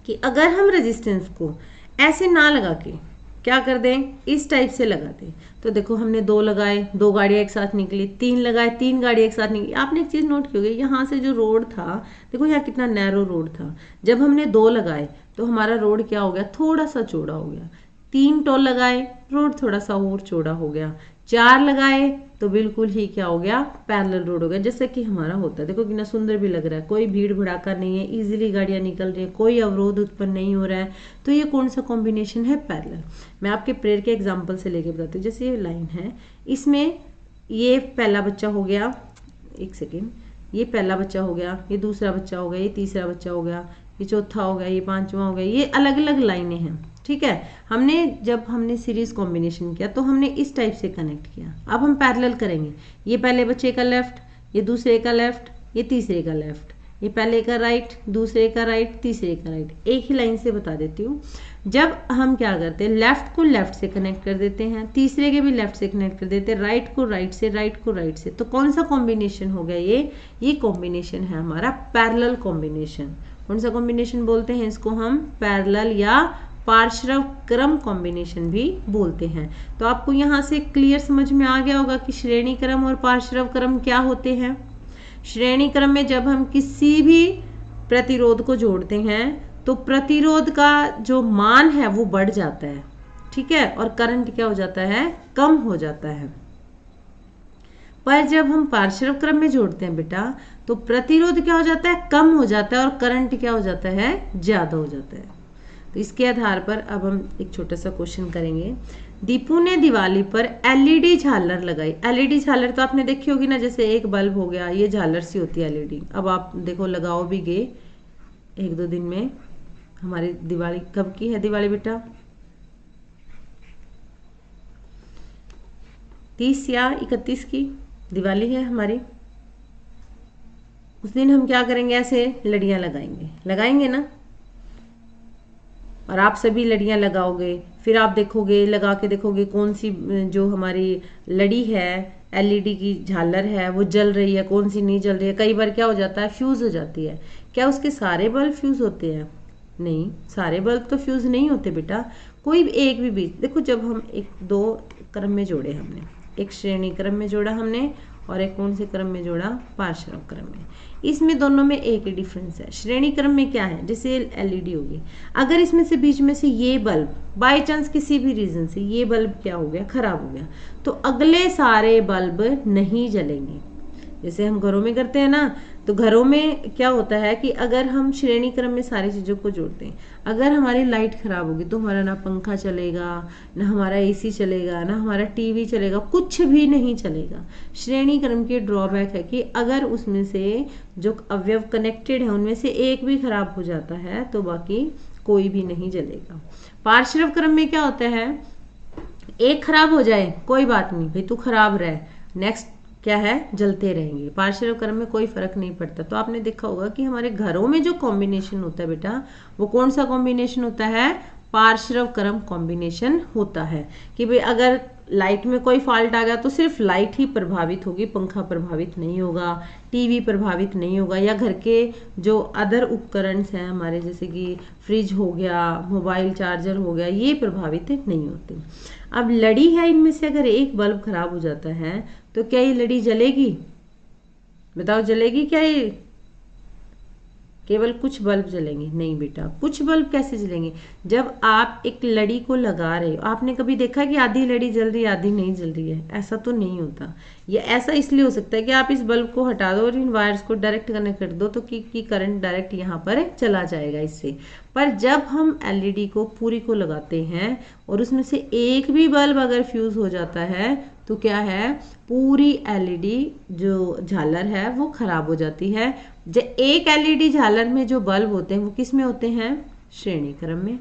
कि अगर हम रेजिस्टेंस को ऐसे ना लगा के क्या कर दें, इस टाइप से लगा दें, तो देखो हमने 2 लगाए, 2 गाड़ियां एक साथ निकली, 3 लगाए, 3 गाड़ियां एक साथ निकली। आपने एक चीज नोट की होगी, यहाँ से जो रोड था, देखो यहाँ कितना नैरो रोड था, जब हमने 2 लगाए तो हमारा रोड क्या हो गया? थोड़ा सा चौड़ा हो गया। 3 टोल लगाए, रोड थोड़ा सा और चौड़ा हो गया। 4 लगाए तो बिल्कुल ही क्या हो गया? पैरेलल रोड हो गया, जैसे कि हमारा होता है। देखो कितना सुंदर भी लग रहा है, कोई भीड़ भड़ाका नहीं है, इजीली गाड़ियां निकल रही है, कोई अवरोध उत्पन्न नहीं हो रहा है। तो ये कौन सा कॉम्बिनेशन है? पैरेलल। मैं आपके प्रेयर के एग्जांपल से लेके बताती हूँ। जैसे ये लाइन है, इसमें ये पहला बच्चा हो गया, एक सेकेंड, ये पहला बच्चा हो गया, ये दूसरा बच्चा हो गया, ये तीसरा बच्चा हो गया, ये चौथा हो गया, ये पांचवा हो गया, ये अलग अलग लाइनें हैं, ठीक है। जब हमने सीरीज कॉम्बिनेशन किया तो हमने इस टाइप से कनेक्ट किया। अब हम पैरेलल करेंगे, ये पहले बच्चे का लेफ्ट, ये दूसरे का लेफ्ट, ये तीसरे का लेफ्ट, ये पहले का राइट, दूसरे का राइट, तीसरे का राइट। एक ही लाइन से बता देती हूँ। जब हम क्या करते हैं, लेफ्ट को लेफ्ट से कनेक्ट कर देते हैं, तीसरे के भी लेफ्ट से कनेक्ट कर देते हैं, राइट को राइट से, राइट को राइट से, तो कौन सा कॉम्बिनेशन हो गया? ये कॉम्बिनेशन है हमारा पैरेलल कॉम्बिनेशन। कौन सा कॉम्बिनेशन बोलते हैं इसको? हम पैरेलल या पार्श्व क्रम कॉम्बिनेशन भी बोलते हैं। तो आपको यहाँ से क्लियर समझ में आ गया होगा कि श्रेणी क्रम और पार्श्व क्रम क्या होते हैं। श्रेणी क्रम में जब हम किसी भी प्रतिरोध को जोड़ते हैं तो प्रतिरोध का जो मान है वो बढ़ जाता है, ठीक है, और करंट क्या हो जाता है? कम हो जाता है। पर जब हम पार्श्व क्रम में जोड़ते हैं बेटा तो प्रतिरोध क्या हो जाता है? कम हो जाता है और करंट क्या हो जाता है? ज्यादा हो जाता है। तो इसके आधार पर अब हम एक छोटा सा क्वेश्चन करेंगे। दीपू ने दिवाली पर एलईडी झालर लगाई। एलईडी झालर तो आपने देखी होगी ना, जैसे एक बल्ब हो गया, ये झालर सी होती है एलईडी। अब आप देखो लगाओ भी गए 1-2 दिन में। हमारी दिवाली कब की है? दिवाली बेटा 30 या 31 की दिवाली है हमारी। उस दिन हम क्या करेंगे? ऐसे लड़ियां लगाएंगे ना, और आप सभी लड़ियां लगाओगे। फिर आप देखोगे, लगा के देखोगे कौन सी जो हमारी लड़ी है, एलईडी की झालर है, वो जल रही है, कौन सी नहीं जल रही है। कई बार क्या हो जाता है? फ्यूज हो जाती है। क्या उसके सारे बल्ब फ्यूज होते हैं? नहीं, सारे बल्ब तो फ्यूज नहीं होते बेटा। कोई भी एक भी बीच देखो, जब हम 1-2 क्रम में जोड़े, हमने एक श्रेणी क्रम में जोड़ा हमने, और एक कौन से क्रम में जोड़ा? पार्श्व क्रम में। इसमें दोनों में एक ही डिफरेंस है। श्रेणी क्रम में क्या है? जैसे एलईडी होगी, अगर इसमें से बीच में से ये बल्ब बाय चांस किसी भी रीजन से ये बल्ब क्या हो गया? खराब हो गया, तो अगले सारे बल्ब नहीं जलेंगे। जैसे हम घरों में करते हैं ना, तो घरों में क्या होता है कि अगर हम श्रेणी क्रम में सारी चीजों को जोड़ते हैं, अगर हमारी लाइट खराब होगी तो हमारा ना पंखा चलेगा, ना हमारा एसी चलेगा, ना हमारा टीवी चलेगा, कुछ भी नहीं चलेगा। श्रेणी क्रम की ड्रॉबैक है कि अगर उसमें से जो अवयव कनेक्टेड है उनमें से एक भी खराब हो जाता है तो बाकी कोई भी नहीं जलेगा। पार्श्व क्रम में क्या होता है? एक खराब हो जाए कोई बात नहीं भाई, तू खराब रहे, नेक्स्ट क्या है? जलते रहेंगे। पार्श्व क्रम में कोई फर्क नहीं पड़ता। तो आपने देखा होगा कि हमारे घरों में जो कॉम्बिनेशन होता है बेटा, वो कौन सा कॉम्बिनेशन होता है? पार्श्व क्रम कॉम्बिनेशन होता है। कि भाई अगर लाइट में कोई फॉल्ट आ गया तो सिर्फ लाइट ही प्रभावित होगी, पंखा प्रभावित नहीं होगा, टीवी प्रभावित नहीं होगा, या घर के जो अदर उपकरण हैं हमारे, जैसे कि फ्रिज हो गया, मोबाइल चार्जर हो गया, ये प्रभावित नहीं होते। अब लड़ी है, इनमें से अगर एक बल्ब खराब हो जाता है तो क्या ये लड़ी जलेगी? बताओ, जलेगी क्या? ये केवल कुछ बल्ब जलेंगे? नहीं बेटा, कुछ बल्ब कैसे जलेंगे? जब आप एक लड़ी को लगा रहे हो, आपने कभी देखा कि आधी लड़ी जल रही है आधी नहीं जल रही है? ऐसा तो नहीं होता। ये ऐसा इसलिए हो सकता है कि आप इस बल्ब को हटा दो और इन वायर्स को डायरेक्ट कनेक्ट कर दो तो कि करंट डायरेक्ट यहाँ पर चला जाएगा इससे। पर जब हम एलईडी को पूरी को लगाते हैं और उसमें से एक भी बल्ब अगर फ्यूज हो जाता है तो क्या है? पूरी एलईडी जो झालर है वो खराब हो जाती है। एक एलईडी झालर में जो बल्ब होते हैं वो किस में होते हैं? श्रेणी क्रम में।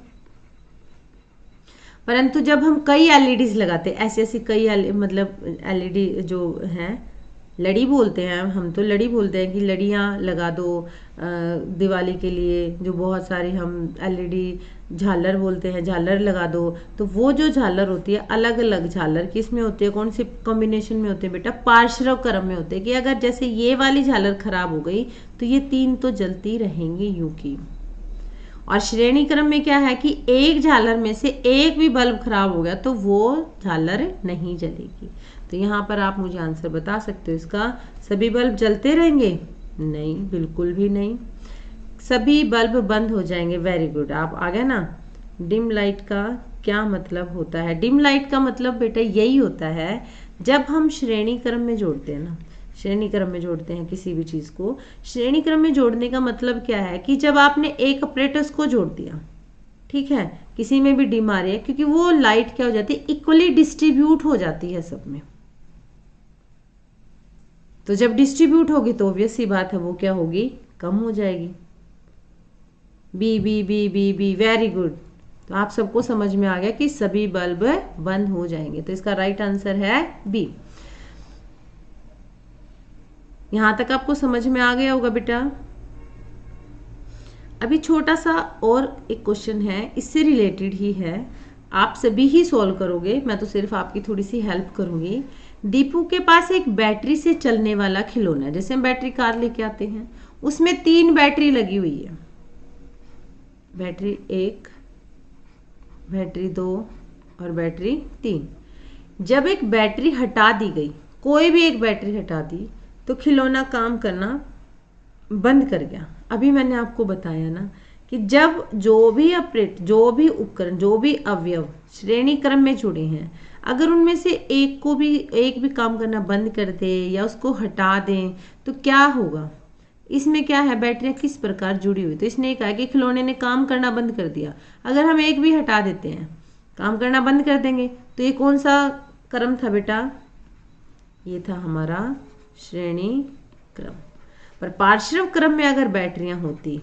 परंतु जब हम कई एलईडीज लगाते हैं, ऐसी कई मतलब एलईडी जो हैं, लड़ी बोलते हैं हम, तो लड़ी बोलते हैं कि लड़ियां लगा दो दिवाली के लिए, जो बहुत सारी हम एलईडी झालर बोलते हैं, झालर लगा दो। तो वो जो झालर होती है, अलग अलग झालर किस में होती है? कौन से कॉम्बिनेशन में होते हैं बेटा? पार्श्व क्रम में होते हैं। कि अगर जैसे ये वाली झालर खराब हो गई तो ये 3 तो जलती रहेंगी यूं की। और श्रेणी क्रम में क्या है कि एक झालर में से एक भी बल्ब खराब हो गया तो वो झालर नहीं जलेगी। तो यहाँ पर आप मुझे आंसर बता सकते हो इसका? सभी बल्ब जलते रहेंगे? नहीं, बिल्कुल भी नहीं, सभी बल्ब बंद हो जाएंगे। वेरी गुड, आप आ गए ना। डिम लाइट का क्या मतलब होता है? डिम लाइट का मतलब बेटा यही होता है, जब हम श्रेणी क्रम में जोड़ते हैं ना, श्रेणी क्रम में जोड़ते हैं किसी भी चीज को, श्रेणी क्रम में जोड़ने का मतलब क्या है कि जब आपने एक अपरेटस को जोड़ दिया, ठीक है, किसी में भी डिम आ रही है, क्योंकि वो लाइट क्या हो जाती है? इक्वली डिस्ट्रीब्यूट हो जाती है सब में। तो जब डिस्ट्रीब्यूट होगी तो ऑब्वियस सी बात है वो क्या होगी? कम हो जाएगी। B B B B B, very good. तो आप सबको समझ में आ गया कि सभी बल्ब बंद हो जाएंगे। तो इसका राइट आंसर है बी। यहां तक आपको समझ में आ गया होगा बेटा। अभी छोटा सा और एक क्वेश्चन है, इससे रिलेटेड ही है, आप सभी ही सॉल्व करोगे, मैं तो सिर्फ आपकी थोड़ी सी हेल्प करूंगी। दीपू के पास एक बैटरी से चलने वाला खिलौना है, जैसे हम बैटरी कार लेके आते हैं, उसमें 3 बैटरी लगी हुई है, बैटरी 1, बैटरी 2 और बैटरी 3। जब एक बैटरी हटा दी गई, कोई भी एक बैटरी हटा दी, तो खिलौना काम करना बंद कर गया। अभी मैंने आपको बताया ना कि जब जो भी उपकरण, जो भी अवयव श्रेणी क्रम में जुड़े हैं, अगर उनमें से एक भी काम करना बंद कर दे या उसको हटा दें तो क्या होगा। इसमें क्या है, बैटरियां किस प्रकार जुड़ी हुई। तो इसने कहा कि खिलौने ने काम करना बंद कर दिया। अगर हम एक भी हटा देते हैं, काम करना बंद कर देंगे, तो ये कौन सा क्रम था बेटा, ये था हमारा श्रेणी क्रम। पर पार्श्व क्रम में अगर बैटरियां होती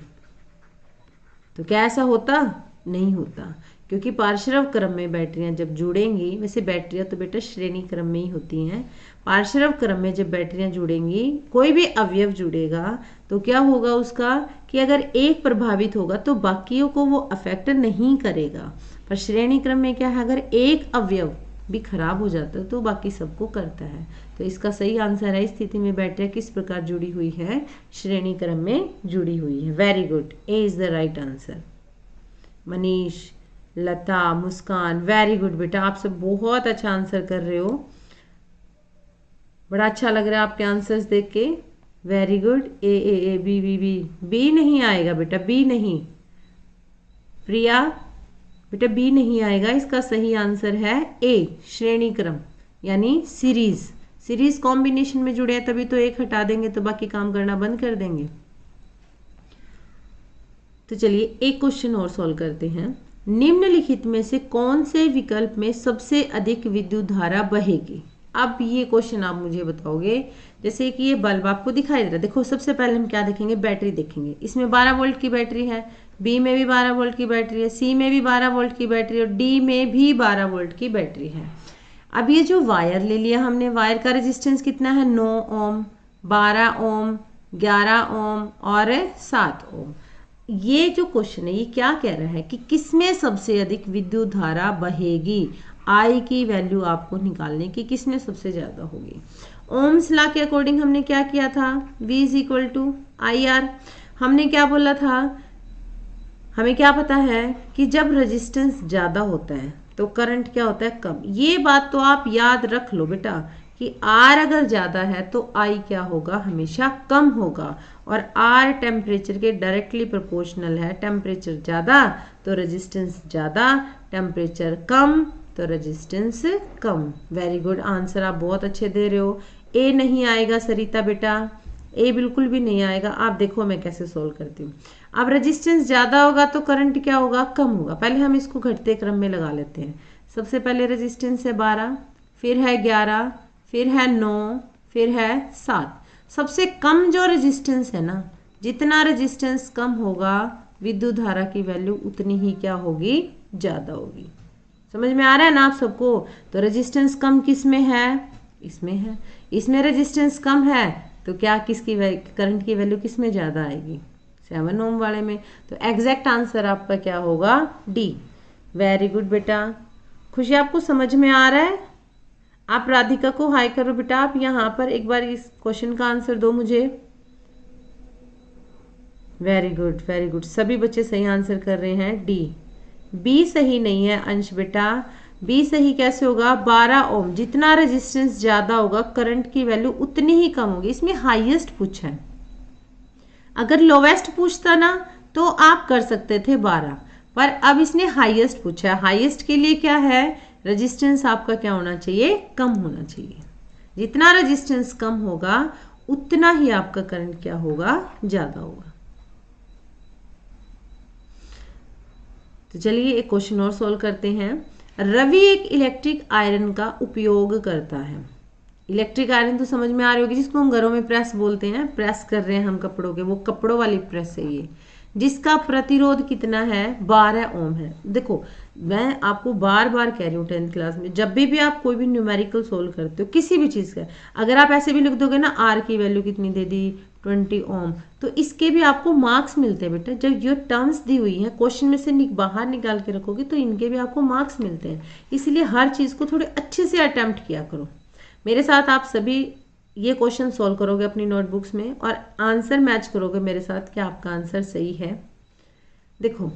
तो क्या ऐसा होता, नहीं होता, क्योंकि पार्श्व क्रम में बैटरियां जब जुड़ेंगी, वैसे बैटरियां तो बेटा श्रेणी क्रम में ही होती हैं, पार्श्व क्रम में जब बैटरियां जुड़ेंगी, कोई भी अवयव जुड़ेगा, तो क्या होगा उसका कि अगर एक प्रभावित होगा तो बाकियों को वो अफेक्ट नहीं करेगा। पर श्रेणी क्रम में क्या है, अगर एक अवयव भी खराब हो जाता है तो बाकी सबको करता है। तो इसका सही आंसर है, इस स्थिति में बैटरियां किस प्रकार जुड़ी हुई है, श्रेणी क्रम में जुड़ी हुई है। Very good, A is the right answer. Manish, Lata, Muskan, very good बेटा, आप सब बहुत अच्छा आंसर कर रहे हो। बड़ा अच्छा लग रहा है आपके आंसर्स देख के। Very good. A B B B B नहीं आएगा बेटा, बी नहीं। प्रिया बेटा बी नहीं आएगा, इसका सही आंसर है ए, श्रेणी क्रम यानी सीरीज कॉम्बिनेशन में जुड़े हैं, तभी तो एक हटा देंगे तो बाकी काम करना बंद कर देंगे। तो चलिए एक क्वेश्चन और सॉल्व करते हैं। निम्नलिखित में से कौन से विकल्प में सबसे अधिक विद्युत धारा बहेगी। अब ये क्वेश्चन आप मुझे बताओगे। जैसे कि ये बल्ब आपको दिखाई दे रहा है, देखो सबसे पहले हम क्या देखेंगे, बैटरी देखेंगे। इसमें 12 वोल्ट की बैटरी है, बी में भी 12 वोल्ट की बैटरी है, सी में भी 12 वोल्ट की बैटरी और डी में भी 12 वोल्ट की बैटरी है। अब ये जो वायर ले लिया हमने, वायर का रेजिस्टेंस कितना है, 9 ओम, 12 ओम, 11 ओम और 7 ओम। ये जो क्वेश्चन है ये क्या कह रहा है कि किसमें सबसे अधिक विद्युत धारा बहेगी। आई की वैल्यू आपको निकालने की, किसमें सबसे ज्यादा होगी। ओम्स लॉ के अकॉर्डिंग हमने क्या किया था, V is equal to I R. हमने क्या बोला था, हमें क्या पता है कि जब रेजिस्टेंस ज्यादा होता है तो करंट क्या होता है, कम। ये बात तो आप याद रख लो बेटा कि R अगर ज्यादा है तो I क्या होगा, हमेशा कम होगा। और R टेम्परेचर के डायरेक्टली प्रोपोर्शनल है। टेम्परेचर ज्यादा तो रेजिस्टेंस ज्यादा, टेम्परेचर कम तो रेजिस्टेंस कम। वेरी गुड, आंसर आप बहुत अच्छे दे रहे हो। ए नहीं आएगा सरिता बेटा, ए बिल्कुल भी नहीं आएगा। आप देखो मैं कैसे सोल्व करती हूँ। अब रेजिस्टेंस ज्यादा होगा तो करंट क्या होगा, कम होगा। पहले हम इसको घटते क्रम में लगा लेते हैं। सबसे पहले रेजिस्टेंस है 12, फिर है 11, फिर है 9, फिर है 7। सबसे कम जो रेजिस्टेंस है ना, जितना रेजिस्टेंस कम होगा विद्युत धारा की वैल्यू उतनी ही क्या होगी, ज्यादा होगी। समझ में आ रहा है ना आप सबको। तो रेजिस्टेंस कम किस में है, इसमें है। इसमें रेजिस्टेंस कम है तो क्या किसकी करंट की वैल्यू किस में ज्यादा आएगी, 7 ओम वाले में। तो एग्जैक्ट आंसर आपका क्या होगा, डी। वेरी गुड बेटा, खुशी आपको समझ में आ रहा है। आप राधिका को हाई करो बेटा। आप यहाँ पर एक बार इस क्वेश्चन का आंसर दो मुझे। वेरी गुड वेरी गुड, सभी बच्चे सही आंसर कर रहे हैं, डी। बी सही नहीं है अंश बेटा। बी सही कैसे होगा, 12 ओम। जितना रेजिस्टेंस ज्यादा होगा करंट की वैल्यू उतनी ही कम होगी। इसमें हाईएस्ट पूछा है, अगर लोवेस्ट पूछता ना तो आप कर सकते थे 12, पर अब इसने हाईएस्ट पूछा है। हाईएस्ट के लिए क्या है, रेजिस्टेंस आपका क्या होना चाहिए, कम होना चाहिए। जितना रेजिस्टेंस कम होगा उतना ही आपका करंट क्या होगा, ज्यादा होगा। तो चलिए एक क्वेश्चन और सॉल्व करते हैं। रवि एक इलेक्ट्रिक आयरन का उपयोग करता है। इलेक्ट्रिक आयरन तो समझ में आ रही होगी, जिसको हम घरों में प्रेस बोलते हैं। प्रेस कर रहे हैं हम कपड़ों के, वो कपड़ों वाली प्रेस है ये, जिसका प्रतिरोध कितना है, 12 ओम है। देखो मैं आपको बार बार कह रही हूँ 10th क्लास में जब भी आप कोई भी न्यूमेरिकल सोल्व करते हो किसी भी चीज का, अगर आप ऐसे भी लिख दोगे ना, आर की वैल्यू कितनी दे दी, 20 ओम, तो इसके भी आपको मार्क्स मिलते हैं बेटा। जब ये टर्म्स दी हुई हैं क्वेश्चन में से बाहर निकाल के रखोगे तो इनके भी आपको मार्क्स मिलते हैं। इसलिए हर चीज को थोड़े अच्छे से अटेम्प्ट किया करो। मेरे साथ आप सभी ये क्वेश्चन सॉल्व करोगे अपनी नोटबुक्स में और आंसर मैच करोगे मेरे साथ कि आपका आंसर सही है। देखो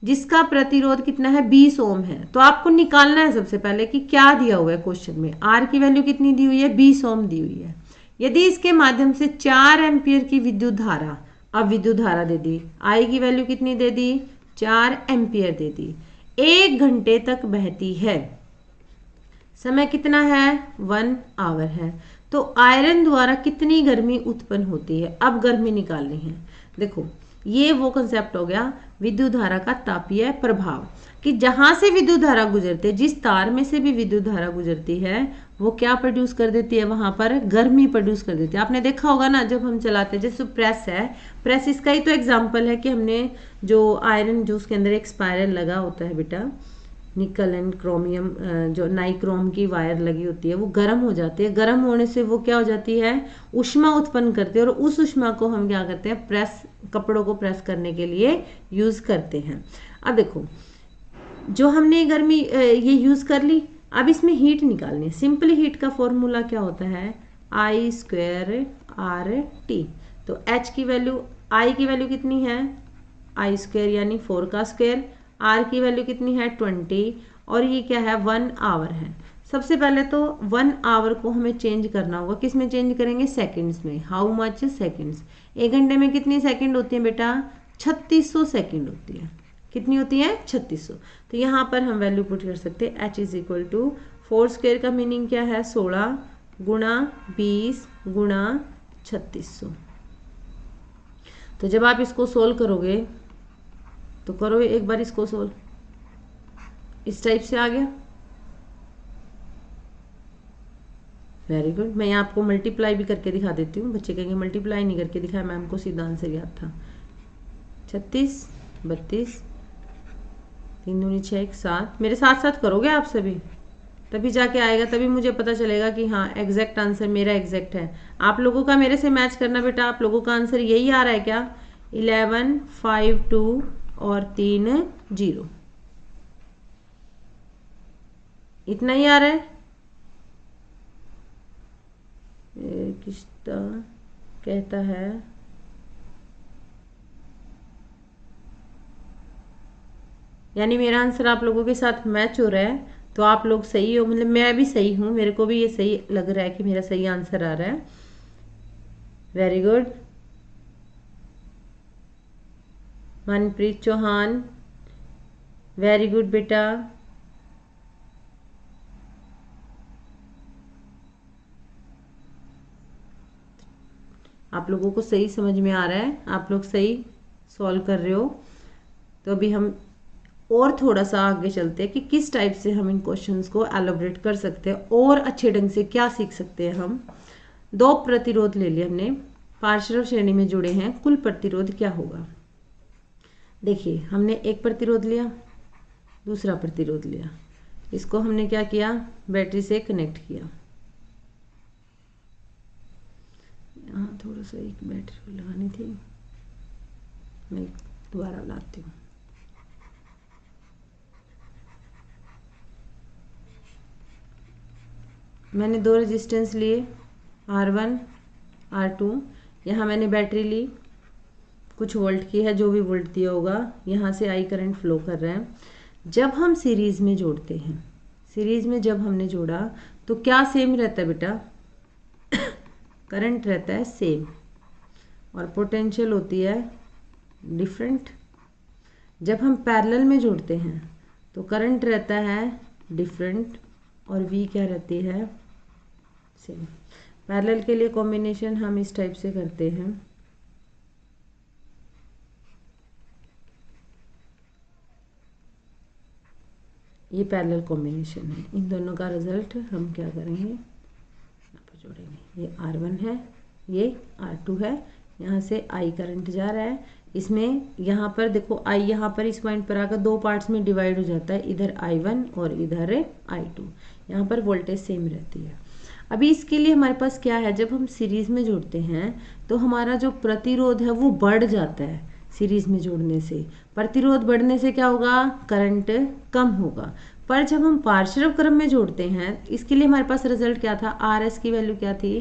जिसका प्रतिरोध कितना है 20 ओम है। तो आपको निकालना है सबसे पहले कि क्या दिया हुआ है क्वेश्चन में। आर की वैल्यू कितनी दी हुई है 20 ओम दी हुई है। यदि इसके माध्यम से 4 एम्पियर की विद्युत धारा, अब विद्युत धारा दे दी, आई की वैल्यू कितनी दे दी 4 एम्पियर दे दी, 1 घंटे तक बहती है, समय कितना है 1 आवर है, तो आयरन द्वारा कितनी गर्मी उत्पन्न होती है। अब गर्मी निकालनी है। देखो ये वो कंसेप्ट हो गया विद्युत धारा का तापीय प्रभाव, कि जहां से विद्युत धारा गुजरती है, जिस तार में से भी विद्युत धारा गुजरती है, वो क्या प्रोड्यूस कर देती है, वहां पर गर्मी प्रोड्यूस कर देती है। आपने देखा होगा ना जब हम चलाते हैं, जैसे प्रेस है, प्रेस इसका ही तो एग्जाम्पल है कि हमने जो आयरन जो उसके अंदर एक स्पायरल लगा होता है बेटा, निकल एंड क्रोमियम, जो नाइक्रोम की वायर लगी होती है, वो गर्म हो जाती है। गर्म होने से वो क्या हो जाती है, ऊष्मा उत्पन्न करती है, और उस ऊष्मा को हम क्या करते हैं, प्रेस, कपड़ों को प्रेस करने के लिए यूज करते हैं। अब देखो जो हमने गर्मी ये यूज कर ली, अब इसमें हीट निकालनी है। सिंपल हीट का फॉर्मूला क्या होता है, आई स्क्वायर आर टी। तो एच की वैल्यू, आई की वैल्यू कितनी है आई स्क्वायर यानी 4 का स्क्वायर, आर की वैल्यू कितनी है 20, और ये क्या है 1 आवर है। सबसे पहले तो 1 आवर को हमें चेंज करना होगा, किस में चेंज करेंगे, सेकंड्स में। हाउ मच सेकंड्स, 1 घंटे में कितनी सेकंड होती है बेटा 3600 सेकंड होती है। कितनी होती है 3600। तो यहाँ पर हम वैल्यू पुट कर सकते हैं, H is equal to 4 square का मीनिंग क्या है 16 गुणा 20 गुणा 3600। तो जब आप इसको सोल्व करोगे, तो करो एक बार इसको सोल्व, इस टाइप से आ गया, वेरी गुड। मैं आपको मल्टीप्लाई भी करके दिखा देती हूँ। बच्चे कहेंगे मल्टीप्लाई नहीं करके दिखाया मैम को, सीधा आंसर याद था। 36 32 3 दूनी 6 1 7। मेरे साथ साथ करोगे आप सभी, तभी जाके आएगा, तभी मुझे पता चलेगा कि हाँ एग्जैक्ट आंसर मेरा एग्जैक्ट है। आप लोगों का मेरे से मैच करना बेटा। आप लोगों का आंसर यही आ रहा है क्या, 11 5 2 और 3 0, इतना ही आ रहा है। किस्ता कहता है यानी मेरा आंसर आप लोगों के साथ मैच हो रहा है, तो आप लोग सही हो, मतलब मैं भी सही हूं, मेरे को भी ये सही लग रहा है कि मेरा सही आंसर आ रहा है। Very good. Manpreet Chauhan, very good बेटा। आप लोगों को सही समझ में आ रहा है, आप लोग सही सॉल्व कर रहे हो। तो अभी हम और थोड़ा सा आगे चलते हैं कि किस टाइप से हम इन क्वेश्चंस को एलोबरेट कर सकते हैं और अच्छे ढंग से क्या सीख सकते हैं हम। 2 प्रतिरोध ले लिए हमने, पार्श्व श्रेणी में जुड़े हैं, कुल प्रतिरोध क्या होगा। देखिए हमने एक प्रतिरोध लिया, दूसरा प्रतिरोध लिया, इसको हमने क्या किया, बैटरी से कनेक्ट किया। यहाँ थोड़ा सा एक बैटरी लगानी थी, मैं दोबारा लाती हूँ। मैंने 2 रेजिस्टेंस लिए, R1 R2, यहाँ मैंने बैटरी ली, कुछ वोल्ट की है, जो भी वोल्ट दिया होगा, यहाँ से आई करंट फ्लो कर रहा है। जब हम सीरीज में जोड़ते हैं, सीरीज में जब हमने जोड़ा तो क्या सेम रहता है बेटा, करंट रहता है सेम और पोटेंशियल होती है डिफरेंट। जब हम पैरेलल में जोड़ते हैं तो करंट रहता है डिफरेंट और वी क्या रहती है सेम। पैरेलल के लिए कॉम्बिनेशन हम इस टाइप से करते हैं, ये पैरेलल कॉम्बिनेशन है। इन दोनों का रिजल्ट हम क्या करेंगे, यहाँ पर जोड़ेंगे। ये R1 है, ये R2 है, यहाँ से I करंट जा रहा है, इसमें यहाँ पर देखो I यहाँ पर इस पॉइंट पर आकर 2 पार्ट्स में डिवाइड हो जाता है, इधर I1 और इधर I2। यहाँ पर वोल्टेज सेम रहती है। अभी इसके लिए हमारे पास क्या है, जब हम सीरीज में जोड़ते हैं तो हमारा जो प्रतिरोध है वो बढ़ जाता है। सीरीज में जोड़ने से प्रतिरोध बढ़ने से क्या होगा, करंट कम होगा। पर जब हम पार्श्व क्रम में जोड़ते हैं, इसके लिए हमारे पास रिजल्ट क्या था, RS की वैल्यू क्या थी,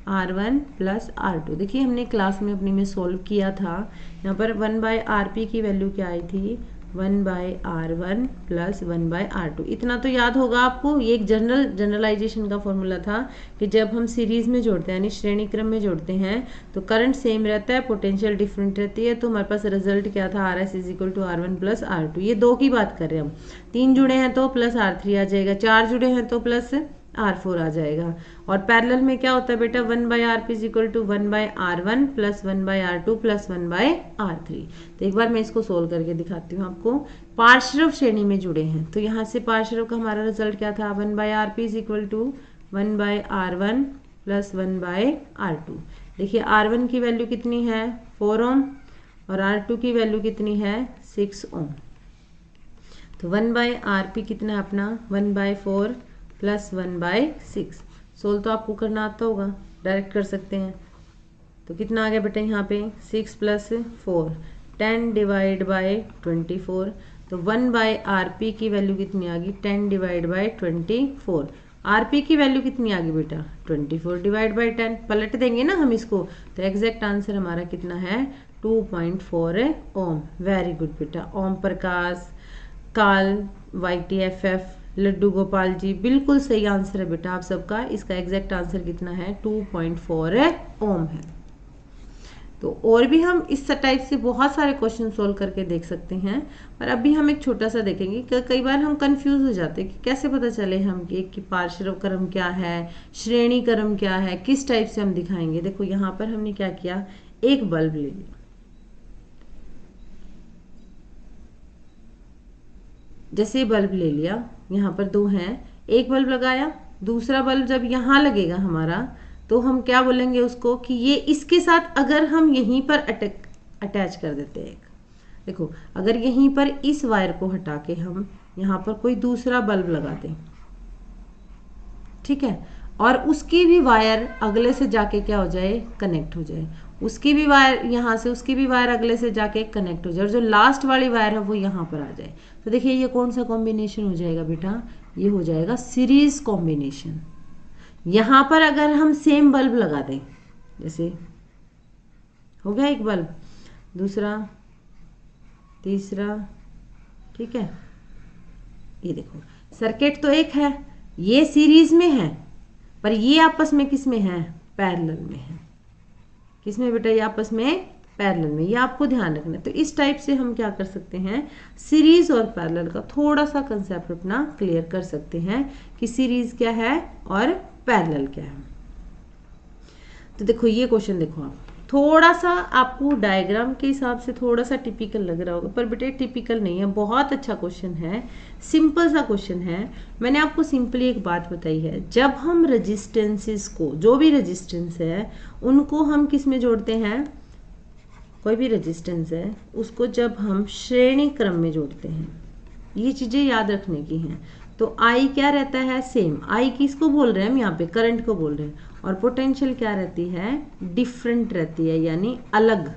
R1 प्लस R2। देखिए हमने क्लास में अपनी में सोल्व किया था, यहाँ पर 1/RP की वैल्यू क्या आई थी, 1/R1 प्लस 1/R2। इतना तो याद होगा आपको, ये एक जनरलाइजेशन का फॉर्मूला था कि जब हम सीरीज में जोड़ते हैं यानी श्रेणी क्रम में जोड़ते हैं तो करंट सेम रहता है, पोटेंशियल डिफरेंट रहती है। तो हमारे पास रिजल्ट क्या था, RS = R1 प्लस R2। ये 2 की बात कर रहे हैं हम, 3 जुड़े हैं तो प्लस R3 आ जाएगा, 4 जुड़े हैं तो प्लस R4 आ जाएगा। और पैरेलल में क्या होता है बेटा, 1/RP = 1/R1 plus 1/R2 plus 1/R3। तो एक बार मैं इसको सोल्व करके दिखाती हूँ आपको। पार्श्व श्रेणी में जुड़े हैं तो यहाँ से पार्श्व का हमारा रिजल्ट क्या था, 1/RP = 1/R1 प्लस 1/R2। देखिए R1 की वैल्यू कितनी है, 4 ओम, और R2 की वैल्यू कितनी है, 6 ओम। तो 1/RP कितना है अपना, 1/4 प्लस 1/6। सोल्व तो आपको करना आता होगा, डायरेक्ट कर सकते हैं। तो कितना आ गया बेटा यहाँ पे, 6 + 4, 10 / 24। तो 1/RP की वैल्यू कितनी आ गई, 10 / 24। RP की वैल्यू कितनी आ गई बेटा, 24 / 10। पलट देंगे ना हम इसको, तो एग्जैक्ट आंसर हमारा कितना है, 2.4 ओम। वेरी गुड बेटा। ओम प्रकाश, काल, YTFF, लड्डू गोपाल जी, बिल्कुल सही आंसर है बेटा आप सबका। इसका एग्जैक्ट आंसर कितना है, 2.4 ओम है। तो और भी हम इस टाइप से बहुत सारे क्वेश्चन सोल्व करके देख सकते हैं, पर अभी हम एक छोटा सा देखेंगे कि कई बार हम कंफ्यूज हो जाते हैं कि कैसे पता चले हम कि पार्श्व क्रम क्या है, श्रेणी क्रम क्या है, किस टाइप से हम दिखाएंगे। देखो यहाँ पर हमने क्या किया, एक बल्ब ले लिया, जैसे बल्ब ले लिया, यहाँ पर 2 हैं, एक बल्ब लगाया, दूसरा बल्ब जब यहाँ लगेगा हमारा तो हम क्या बोलेंगे उसको कि ये इसके साथ अगर हम यहीं पर अटैच कर देते हैं। देखो अगर यहीं पर इस वायर को हटा के हम यहाँ पर कोई दूसरा बल्ब लगा दें, ठीक है, और उसकी भी वायर अगले से जाके क्या हो जाए, कनेक्ट हो जाए, उसकी भी वायर यहाँ से, उसकी भी वायर अगले से जाके कनेक्ट हो जाए, और जो लास्ट वाली वायर है वो यहाँ पर आ जाए। तो देखिए ये कौन सा कॉम्बिनेशन हो जाएगा बेटा, ये हो जाएगा सीरीज कॉम्बिनेशन। यहाँ पर अगर हम सेम बल्ब लगा दें, जैसे हो गया एक बल्ब, दूसरा, तीसरा, ठीक है, ये देखो सर्किट तो एक है, ये सीरीज में है, पर ये आपस में किस में है, पैरेलल में है। किस में बेटा, ये आपस में पैरेलल में, ये आपको ध्यान रखना है। तो इस टाइप से हम क्या कर सकते हैं, सीरीज और पैरेलल का थोड़ा सा कंसेप्ट अपना क्लियर कर सकते हैं कि सीरीज क्या है और पैरेलल क्या है। तो देखो ये क्वेश्चन देखो आप, थोड़ा सा आपको डायग्राम के हिसाब से थोड़ा सा टिपिकल लग रहा होगा, पर बेटे टिपिकल नहीं है, बहुत अच्छा क्वेश्चन है, सिंपल सा क्वेश्चन है। मैंने आपको सिंपली एक बात बताई है, जब हम रेजिस्टेंसेस को, जो भी रेजिस्टेंस है उनको हम किस में जोड़ते हैं, कोई भी रेजिस्टेंस है उसको जब हम श्रेणी क्रम में जोड़ते हैं, ये चीजें याद रखने की हैं। तो आई क्या रहता है, सेम। आई किसको बोल रहे हैं हम, यहाँ पे करंट को बोल रहे हैं। और पोटेंशियल क्या रहती है, डिफरेंट रहती है, यानी अलग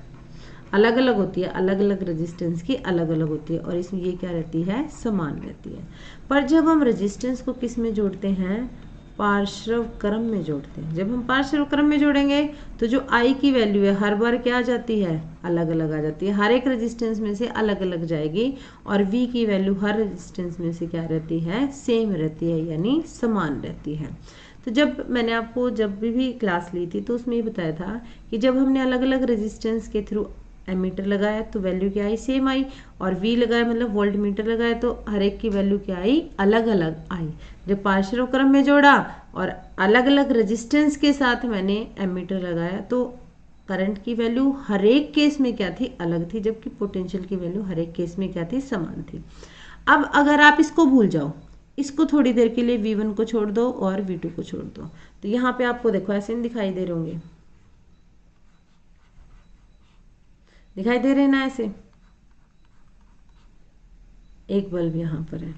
अलग अलग होती है, अलग अलग रेजिस्टेंस की अलग अलग होती है। और इसमें ये क्या रहती है, समान रहती है। पर जब हम रेजिस्टेंस को किस में जोड़ते हैं, पार्श्व क्रम में जोड़ते हैं। जब हम पार्श्व क्रम में जोड़ेंगे तो जो आई की वैल्यू है हर बार क्या आ जाती है, अलग अलग आ जाती है, हर एक रेजिस्टेंस में से अलग अलग जाएगी। और वी की वैल्यू हर रेजिस्टेंस में से क्या रहती है, सेम रहती है, यानी समान रहती है। तो जब मैंने आपको जब भी क्लास ली थी तो उसमें ये बताया था कि जब हमने अलग अलग रेजिस्टेंस के थ्रू एमीटर लगाया तो वैल्यू क्या आई, सेम आई। और वी लगाया मतलब वोल्ट मीटर लगाया तो हर एक की वैल्यू क्या आई, अलग अलग आई। जब पार्श्व क्रम में जोड़ा और अलग अलग रेजिस्टेंस के साथ मैंने एमीटर लगाया तो करंट की वैल्यू हर एक केस में क्या थी, अलग थी, जबकि पोटेंशियल की वैल्यू हर एक केस में क्या थी, समान थी। अब अगर आप इसको भूल जाओ, इसको थोड़ी देर के लिए V1 को छोड़ दो और V2 को छोड़ दो, तो यहाँ पे आपको देखो ऐसे दिखाई दे रहे होंगे, दिखाई दे रहे हैं ना, ऐसे एक बल्ब यहाँ पर है,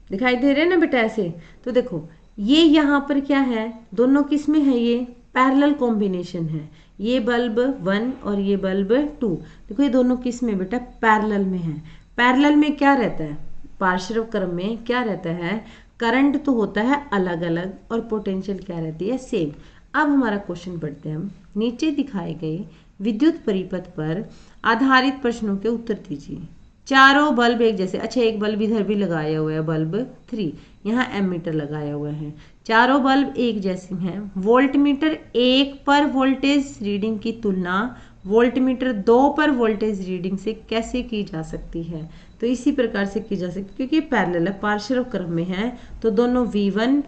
दिखाई दे रहे हैं ना बेटा ऐसे। तो देखो ये यहाँ पर क्या है, दोनों किस में है, ये पैरेलल कॉम्बिनेशन है, ये बल्ब 1 और ये बल्ब 2। देखो ये दोनों किस में बेटा, पैरेलल में है। पैरेलल में क्या रहता है, पार्श्व क्रम में क्या रहता है, करंट तो होता है अलग अलग और पोटेंशियल क्या रहती है, सेम। अब हमारा क्वेश्चन पढ़ते हैं हम। नीचे दिखाए गए विद्युत परिपथ पर आधारित प्रश्नों के उत्तर दीजिए। चारों बल्ब एक जैसे, अच्छा एक बल्ब इधर भी लगाया हुआ है, बल्ब 3, यहाँ एमीटर लगाया हुआ है। चारों बल्ब एक जैसे हैं। वोल्टमीटर 1 पर वोल्टेज रीडिंग की तुलना वोल्टमीटर 2 पर वोल्टेज रीडिंग से कैसे की जा सकती है? तो इसी प्रकार से की जा सकती है, क्योंकि पैरेलल है, पार्शियल क्रम में है, तो दोनों V1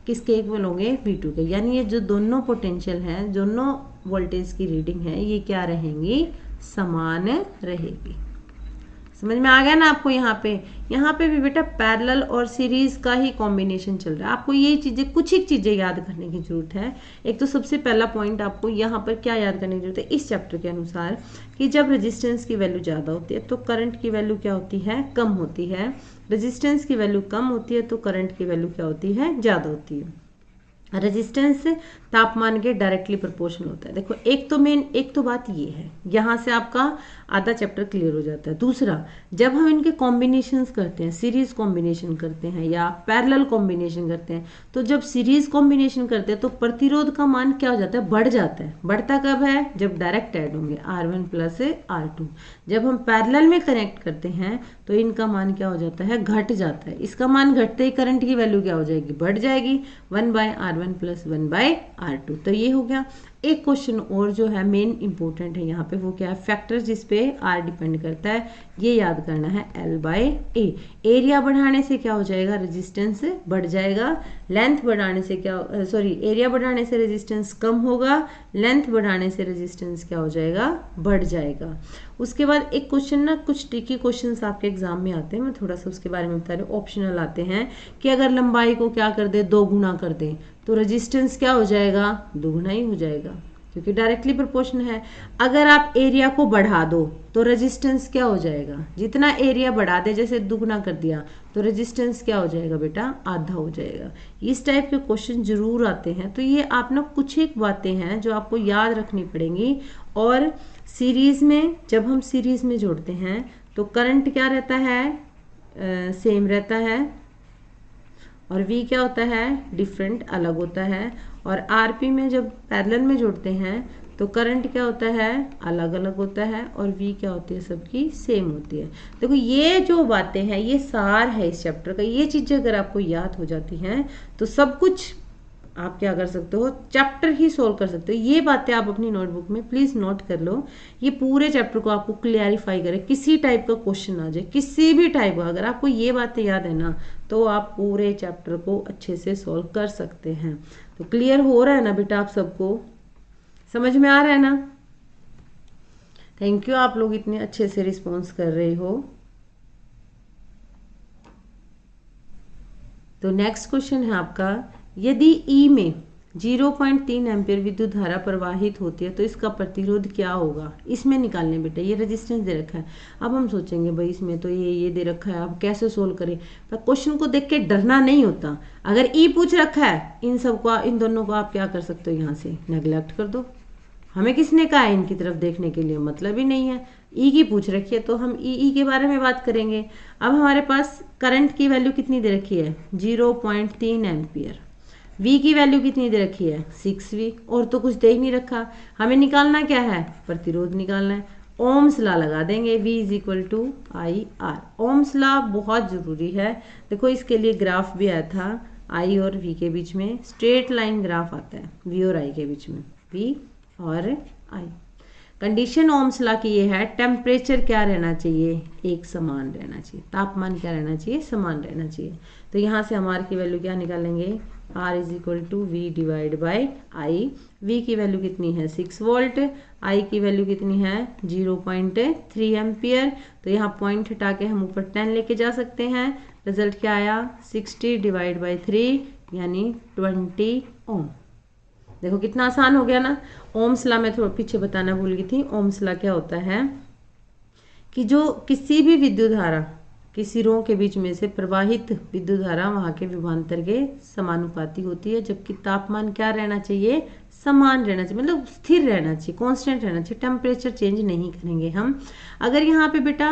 किसके इक्वल होंगे? V2 के। यानी ये जो दोनों पोटेंशियल हैं, दोनों वोल्टेज की रीडिंग है, ये क्या रहेंगी? समान रहेगी। समझ में आ गया ना आपको? यहाँ पे भी बेटा पैरेलल और सीरीज का ही कॉम्बिनेशन चल रहा है। आपको ये चीजें, कुछ एक चीजें याद करने की जरूरत है। एक तो सबसे पहला पॉइंट आपको यहाँ पर क्या याद करने की जरूरत है इस चैप्टर के अनुसार, कि जब रेजिस्टेंस की वैल्यू ज्यादा होती है तो करंट की वैल्यू क्या होती है? कम होती है। रेजिस्टेंस की वैल्यू कम होती है तो करंट की वैल्यू क्या होती है? ज्यादा होती है। रेजिस्टेंस तापमान के डायरेक्टली प्रोपोर्शनल होता है। देखो एक तो बात ये है, यहाँ से आपका आधा चैप्टर क्लियर हो जाता है। दूसरा, जब हम इनके कॉम्बिनेशंस करते हैं, सीरीज कॉम्बिनेशन करते हैं या पैरेलल कॉम्बिनेशन करते हैं, तो जब सीरीज कॉम्बिनेशन करते हैं तो प्रतिरोध का मान क्या हो जाता है? बढ़ जाता है। बढ़ता कब है? जब डायरेक्ट ऐड होंगे R1 प्लस R2। जब हम पैरेलल में कनेक्ट करते हैं तो इनका मान क्या हो जाता है? घट जाता है। इसका मान घटते ही करंट की वैल्यू क्या हो जाएगी? बढ़ जाएगी, 1/R1 प्लस 1/R2। तो ये हो गया। एक क्वेश्चन और जो है मेन इंपॉर्टेंट है यहाँ पे, वो क्या है? फैक्टर जिस पे R डिपेंड करता है, ये याद करना है, L/A। एरिया बढ़ाने से क्या हो जाएगा? रेजिस्टेंस बढ़ जाएगा। लेंथ बढ़ाने से एरिया बढ़ाने से रेजिस्टेंस कम होगा, लेंथ बढ़ाने से रेजिस्टेंस क्या हो जाएगा? बढ़ जाएगा। उसके बाद एक क्वेश्चन ना, कुछ ट्रिकी क्वेश्चंस आपके एग्जाम में आते हैं, मैं थोड़ा सा उसके बारे में बता रही हूँ। ऑप्शनल आते हैं कि अगर लंबाई को क्या कर दे? 2 गुना कर दे, तो रेजिस्टेंस क्या हो जाएगा? 2 गुना ही हो जाएगा, क्योंकि डायरेक्टली प्रोपोर्शन है। अगर आप एरिया को बढ़ा दो तो रेजिस्टेंस क्या हो जाएगा? जितना एरिया बढ़ा दे, जैसे 2 गुना कर दिया, तो रेजिस्टेंस क्या हो जाएगा बेटा? आधा हो जाएगा। इस टाइप के क्वेश्चन जरूर आते हैं। तो ये आप ना कुछ एक बातें हैं जो आपको याद रखनी पड़ेंगी। और सीरीज में, जब हम सीरीज में जोड़ते हैं तो करंट क्या रहता है? सेम रहता है, और V क्या होता है? डिफरेंट, अलग होता है। और RP में जब पैरेलल में जोड़ते हैं तो करंट क्या होता है? अलग अलग होता है, और V क्या होती है? सबकी सेम होती है। देखो ये जो बातें हैं, ये सार है इस चैप्टर का। ये चीजें अगर आपको याद हो जाती हैं तो सब कुछ आप क्या कर सकते हो? चैप्टर ही सोल्व कर सकते हो। ये बातें आप अपनी नोटबुक में प्लीज नोट कर लो। ये पूरे चैप्टर को आपको क्लियरिफाई करे। किसी टाइप का क्वेश्चन आ जाए, किसी भी टाइप का, अगर आपको ये बातें याद है ना, तो आप पूरे चैप्टर को अच्छे से सोल्व कर सकते हैं। तो क्लियर हो रहा है ना बेटा? आप सबको समझ में आ रहा है ना? थैंक यू, आप लोग इतने अच्छे से रिस्पॉन्स कर रहे हो। तो नेक्स्ट क्वेश्चन है आपका, यदि E में 0.3 एम्पियर विद्युत धारा प्रवाहित होती है तो इसका प्रतिरोध क्या होगा? इसमें निकालने बेटा। ये रेजिस्टेंस दे रखा है। अब हम सोचेंगे भाई इसमें तो ये दे रखा है, अब कैसे सोल्व करें? पर क्वेश्चन को देख के डरना नहीं होता। अगर E पूछ रखा है, इन दोनों को आप क्या कर सकते हो? यहाँ से नेग्लेक्ट कर दो। हमें किसने कहा है इनकी तरफ देखने के लिए? मतलब ही नहीं है। E की पूछ रखी है तो हम E के बारे में बात करेंगे। अब हमारे पास करंट की वैल्यू कितनी दे रखी है? 0.3 एम्पियर। V की वैल्यू कितनी दे रखी है? 6V। और तो कुछ दे ही नहीं रखा। हमें निकालना क्या है? प्रतिरोध निकालना है। ओम्स लॉ लगा देंगे, V = IR। ओम्स लॉ बहुत जरूरी है। देखो इसके लिए ग्राफ भी आया था, I और V के बीच में स्ट्रेट लाइन ग्राफ आता है, V और I के बीच में, V और I। कंडीशन ओम्स लॉ की ये है, टेम्परेचर क्या रहना चाहिए? एक समान रहना चाहिए। तापमान क्या रहना चाहिए? समान रहना चाहिए। तो यहाँ से हम R की वैल्यू क्या निकालेंगे? R = V/I। V की वैल्यू कितनी है? 6 वोल्ट। I की वैल्यू कितनी है? 0.3 एम्पियर। तो यहाँ पॉइंट हटा के हम ऊपर 10 लेके जा सकते हैं। रिजल्ट क्या आया? 60/3 यानी 20 ओम। देखो कितना आसान हो गया ना। ओम्स लॉ में थोड़ा पीछे बताना भूल गई थी। ओम्स लॉ क्या होता है कि जो किसी भी विद्युत धारा की सिरों के बीच में से प्रवाहित विद्युत धारा वहां के विभवांतर के समानुपाती होती है, जबकि तापमान क्या रहना चाहिए? समान रहना चाहिए, मतलब स्थिर रहना चाहिए, कांस्टेंट रहना चाहिए। टेम्परेचर चेंज नहीं करेंगे हम। अगर यहाँ पे बेटा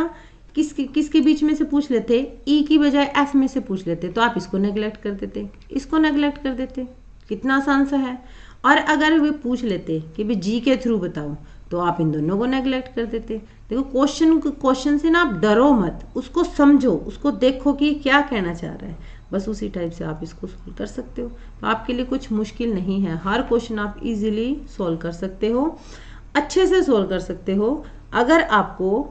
किसके बीच में से पूछ लेते, E की बजाय F में से पूछ लेते, तो आप इसको नेग्लेक्ट कर देते, इसको नेग्लेक्ट कर देते। कितना आसान सा है। और अगर वे पूछ लेते कि भाई G के थ्रू बताओ, तो आप इन दोनों को नेग्लेक्ट कर देते। देखो क्वेश्चन से ना आप डरो मत, उसको समझो, उसको देखो कि क्या कहना चाह रहा है, बस उसी टाइप से आप इसको सोल्व कर सकते हो। तो आपके लिए कुछ मुश्किल नहीं है, हर क्वेश्चन आप इजीली सोल्व कर सकते हो, अच्छे से सोल्व कर सकते हो, अगर आपको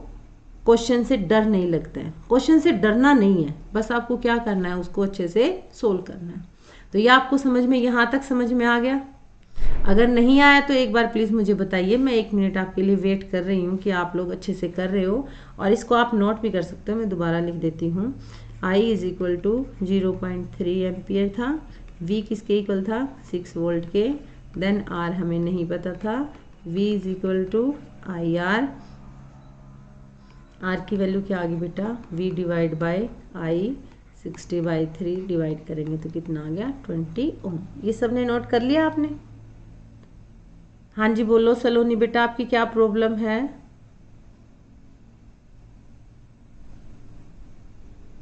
क्वेश्चन से डर नहीं लगता है। क्वेश्चन से डरना नहीं है, बस आपको क्या करना है, उसको अच्छे से सोल्व करना है। तो ये आपको समझ में, यहाँ तक समझ में आ गया? अगर नहीं आया तो एक बार प्लीज़ मुझे बताइए, मैं 1 मिनट आपके लिए वेट कर रही हूँ कि आप लोग अच्छे से कर रहे हो। और इसको आप नोट भी कर सकते हो, मैं दोबारा लिख देती हूँ। I इक्वल टू 0.3 एम्पियर था, V किसके इक्वल था, 6 वोल्ट के। देन R हमें नहीं पता था, V equal to IR, R की वैल्यू क्या आ गई बेटा, V divide by I, 60/3 divide करेंगे तो कितना आ गया, 20 ओम। ये सब ने नोट कर लिया आपने? हाँ जी बोलो सलोनी बेटा, आपकी क्या प्रॉब्लम है?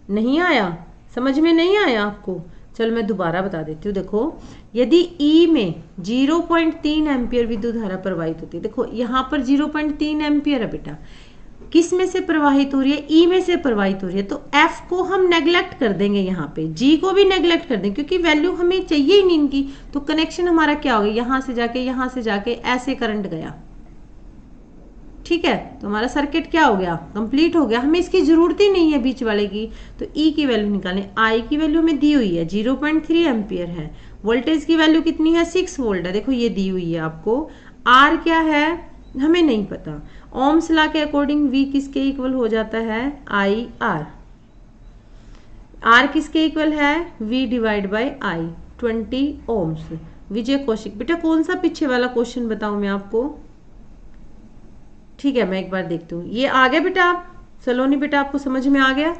नहीं आया, समझ में नहीं आया आपको? चलो मैं दोबारा बता देती हूँ। देखो, यदि ई में 0.3 एम्पियर विद्युत धारा प्रवाहित होती है, देखो यहाँ पर 0.3 एम्पियर है बेटा, किस में से प्रवाहित हो रही है, ई में से प्रवाहित हो रही है, तो एफ को हम नेग्लेक्ट कर देंगे, यहाँ पे जी को भी नेग्लेक्ट कर देंगे, क्योंकि वैल्यू हमें चाहिए ही नहीं इनकी। तो कनेक्शन हमारा क्या हो गया, यहाँ से जाके ऐसे करंट गया, ठीक है, तो हमारा सर्किट क्या हो गया, कंप्लीट हो गया, हमें इसकी जरूरत ही नहीं है बीच वाले की। तो ई की वैल्यू निकालें, आई की वैल्यू हमें दी हुई है 0.3 एम्पियर है, वोल्टेज की वैल्यू कितनी है, 6 वोल्ट है, देखो ये दी हुई है आपको। आर क्या है हमें नहीं पता, ओम्स लॉ के अकॉर्डिंग वी किसके इक्वल हो जाता है, आई आर। आर किसके इक्वल है, V divide by I, 20 ohms. Vijay Kaushik बेटा कौन सा पीछे वाला क्वेश्चन बताऊं मैं आपको? ठीक है, मैं एक बार देखती हूँ, ये आ गया बेटा, आप सलोनी बेटा आपको समझ में आ गया?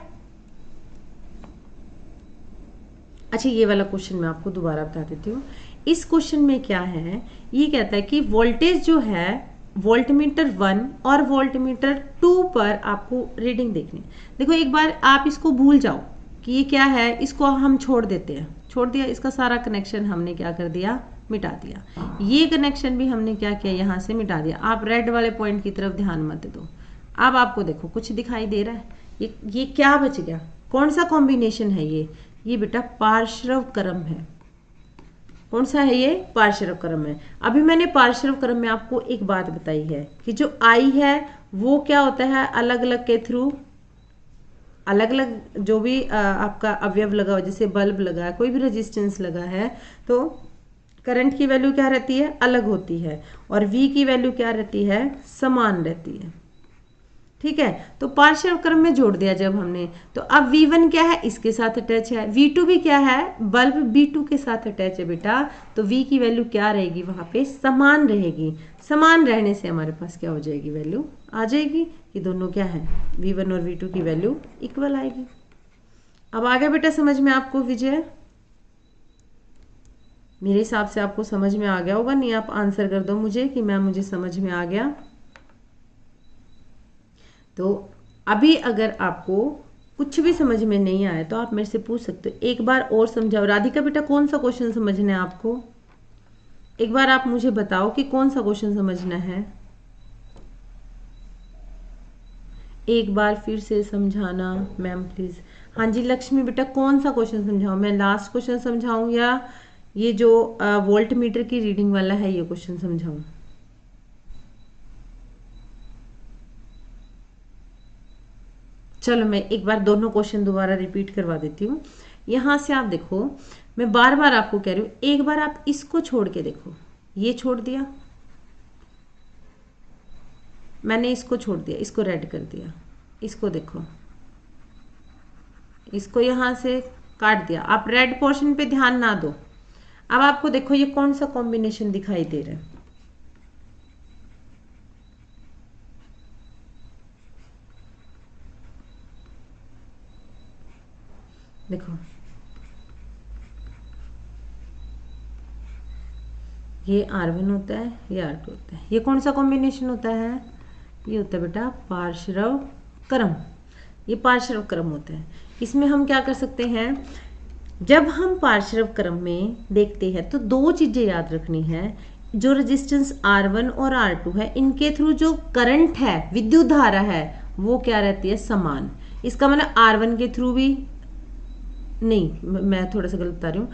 अच्छा, ये वाला क्वेश्चन मैं आपको दोबारा बता देती हूँ। इस क्वेश्चन में क्या है, ये कहता है कि वोल्टेज जो है वोल्टमीटर 1 और वोल्टमीटर 2 पर आपको रीडिंग देखनी। देखो एक बार आप इसको भूल जाओ कि ये क्या है, इसको हम छोड़ देते हैं, छोड़ दिया, इसका सारा कनेक्शन हमने क्या कर दिया, मिटा दिया। ये कनेक्शन भी हमने क्या किया, यहाँ से मिटा दिया। आप रेड वाले पॉइंट की तरफ ध्यान मत दो। अब आपको देखो कुछ दिखाई दे रहा है, ये क्या बच गया, कौन सा कॉम्बिनेशन है ये बेटा पार्श्व क्रम है। कौन सा है ये, पार्श्व क्रम है। अभी मैंने पार्श्व क्रम में आपको एक बात बताई है कि जो आई है वो क्या होता है, अलग अलग के थ्रू, अलग अलग जो भी आपका अवयव लगा हो, जैसे बल्ब लगा है, कोई भी रेजिस्टेंस लगा है, तो करंट की वैल्यू क्या रहती है, अलग होती है, और V की वैल्यू क्या रहती है, समान रहती है, ठीक है। तो पार्शियल क्रम में जोड़ दिया जब हमने, तो अब V1 क्या है, इसके साथ अटैच है, V2 भी क्या है, बल्ब B2 के साथ अटैच है बेटा, तो V की वैल्यू क्या रहेगी, वहां पे समान रहेगी। समान रहने से हमारे पास क्या हो जाएगी, वैल्यू आ जाएगी कि दोनों क्या है, V1 और V2 की वैल्यू इक्वल आएगी। अब आ गया बेटा समझ में आपको विजय? मेरे हिसाब से आपको समझ में आ गया होगा, नहीं आप आंसर कर दो मुझे कि मैम मुझे समझ में आ गया। तो अभी अगर आपको कुछ भी समझ में नहीं आया तो आप मेरे से पूछ सकते हो, एक बार और समझाओ। राधिका बेटा कौन सा क्वेश्चन समझना है आपको, एक बार आप मुझे बताओ कि कौन सा क्वेश्चन समझना है, एक बार फिर से समझाना मैम प्लीज। हाँ जी लक्ष्मी बेटा कौन सा क्वेश्चन समझाऊं, मैं लास्ट क्वेश्चन समझाऊं या ये जो वोल्ट मीटर की रीडिंग वाला है ये क्वेश्चन समझाऊं? चलो मैं एक बार दोनों क्वेश्चन दोबारा रिपीट करवा देती हूँ। यहां से आप देखो, मैं बार बार आपको कह रही हूँ, एक बार आप इसको छोड़ के देखो, ये छोड़ दिया मैंने, इसको छोड़ दिया, इसको रेड कर दिया, इसको देखो, इसको यहां से काट दिया, आप रेड पोर्शन पे ध्यान ना दो। अब आपको देखो ये कौन सा कॉम्बिनेशन दिखाई दे रहा है, देखो ये R1 होता है, ये R2 होता है, ये कौन सा कॉम्बिनेशन होता है, ये होता है बेटा पार्श्व क्रम, ये पार्श्व क्रम होता है। इसमें हम क्या कर सकते हैं, जब हम पार्श्व क्रम में देखते हैं तो दो चीजें याद रखनी है। जो रेजिस्टेंस R1 और R2 है, इनके थ्रू जो करंट है, विद्युत धारा है, वो क्या रहती है, समान। इसका मतलब R1 के थ्रू भी नहीं, मैं थोड़ा सा गलत बता रही हूँ,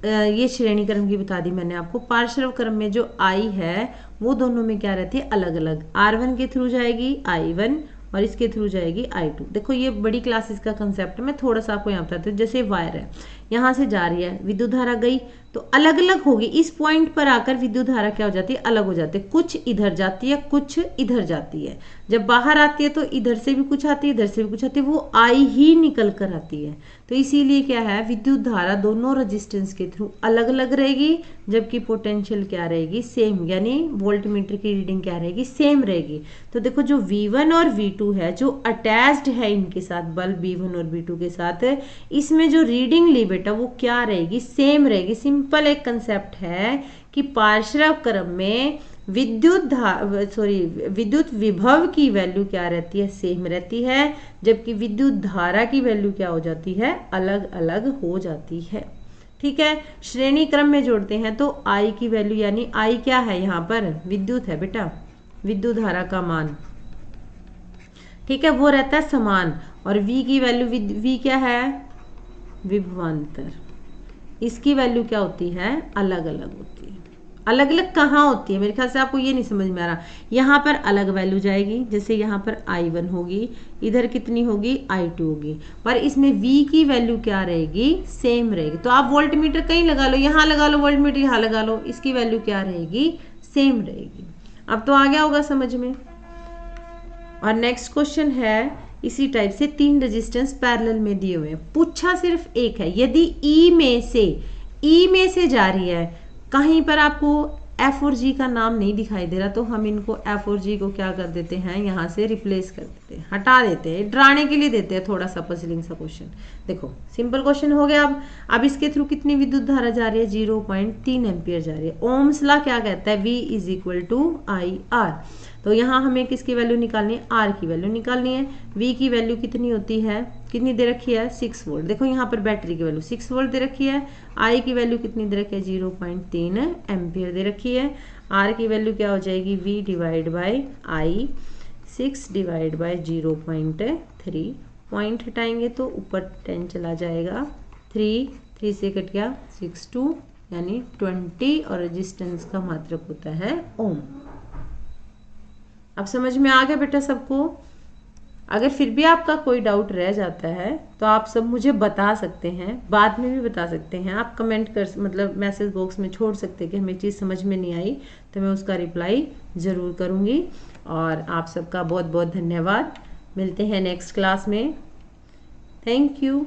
ये श्रेणी क्रम की बता दी मैंने आपको। पार्श्व क्रम में जो I है वो दोनों में क्या रहती है, अलग अलग। R1 के थ्रू जाएगी I1 और इसके थ्रू जाएगी I2। देखो ये बड़ी क्लासेस का कंसेप्ट है, मैं थोड़ा सा आपको यहाँ बताती हूँ। जैसे वायर है, यहाँ से जा रही है, विद्युत धारा गई तो अलग अलग होगी। इस पॉइंट पर आकर विद्युत धारा क्या हो जाती है, अलग हो जाती है। कुछ इधर जाती है, कुछ इधर जाती है। जब बाहर आती है तो इधर से भी कुछ आती है, इधर से भी कुछ आती है, वो आई ही निकल कर आती है। तो इसीलिए क्या है, विद्युत धारा दोनों रेजिस्टेंस के थ्रू अलग अलग रहेगी, जबकि पोटेंशियल क्या रहेगी, सेम, यानी वोल्टमीटर की रीडिंग क्या रहेगी, सेम रहेगी। तो देखो जो V1 और V2 है, जो अटैच्ड है इनके साथ, बल्ब V1 और V2 के साथ, इसमें जो रीडिंग ली बेटा वो क्या रहेगी, सेम रहेगी। सिंपल एक कंसेप्ट है कि पार्श्व क्रम में विद्युत विभव की वैल्यू क्या रहती है, सेम रहती है, जबकि विद्युत धारा की वैल्यू क्या हो जाती है, अलग अलग हो जाती है। ठीक है, श्रेणी क्रम में जोड़ते हैं तो I की वैल्यू, यानी I क्या है, यहाँ पर विद्युत है बेटा, विद्युत धारा का मान, ठीक है, वो रहता है समान। और V की वैल्यू, V क्या है, विभवांतर, इसकी वैल्यू क्या होती है, अलग अलग होती है। अलग अलग कहाँ होती है, मेरे ख्याल से आपको ये नहीं समझ में आ रहा। यहाँ पर अलग वैल्यू जाएगी, जैसे यहाँ पर I1 होगी, इधर कितनी होगी, I2 होगी, पर इसमें V की वैल्यू क्या रहेगी, सेम रहेगी। तो आप वोल्ट मीटर कहीं लगा लो, यहाँ लगा लो, वोल्ट मीटर यहाँ लगा लो, इसकी वैल्यू क्या रहेगी, सेम रहेगी। अब तो आ गया होगा समझ में। और नेक्स्ट क्वेश्चन है इसी टाइप से, 3 रेजिस्टेंस पैरेलल में दिए हुए हैं, पूछा सिर्फ एक है। यदि E में से जा रही है, कहीं पर आपको F और G का नाम नहीं दिखाई दे रहा, तो हम इनको F और G को क्या कर देते हैं, यहाँ से रिप्लेस कर देते हैं, हटा देते हैं, डराने के लिए देते हैं थोड़ा सा पजलिंग सा क्वेश्चन। देखो सिंपल क्वेश्चन हो गया। अब इसके थ्रू कितनी विद्युत धारा जा रही है, 0.3 एम्पियर जा रही है। ओम्स लॉ क्या कहता है, V = IR। तो यहाँ हमें किसकी वैल्यू निकालनी है, R की वैल्यू निकालनी है। V की वैल्यू कितनी होती है, कितनी दे रखी है, 6 वोल्ट। देखो यहाँ पर बैटरी की वैल्यू 6 वोल्ट दे रखी है। I की वैल्यू कितनी दे रखी है, 0.3 एम्पियर दे रखी है। R की वैल्यू क्या हो जाएगी, V/I, 6/0.3, पॉइंट हटाएंगे तो ऊपर 10 चला जाएगा, 3 से कट गया 6 2, यानी 20, और रेजिस्टेंस का मात्रक होता है ओम। अब समझ में आ गया बेटा सबको। अगर फिर भी आपका कोई डाउट रह जाता है तो आप सब मुझे बता सकते हैं, बाद में भी बता सकते हैं। आप कमेंट कर, मतलब मैसेज बॉक्स में छोड़ सकते हैं कि हमें चीज़ समझ में नहीं आई, तो मैं उसका रिप्लाई ज़रूर करूँगी। और आप सबका बहुत बहुत धन्यवाद। मिलते हैं नेक्स्ट क्लास में। Thank you.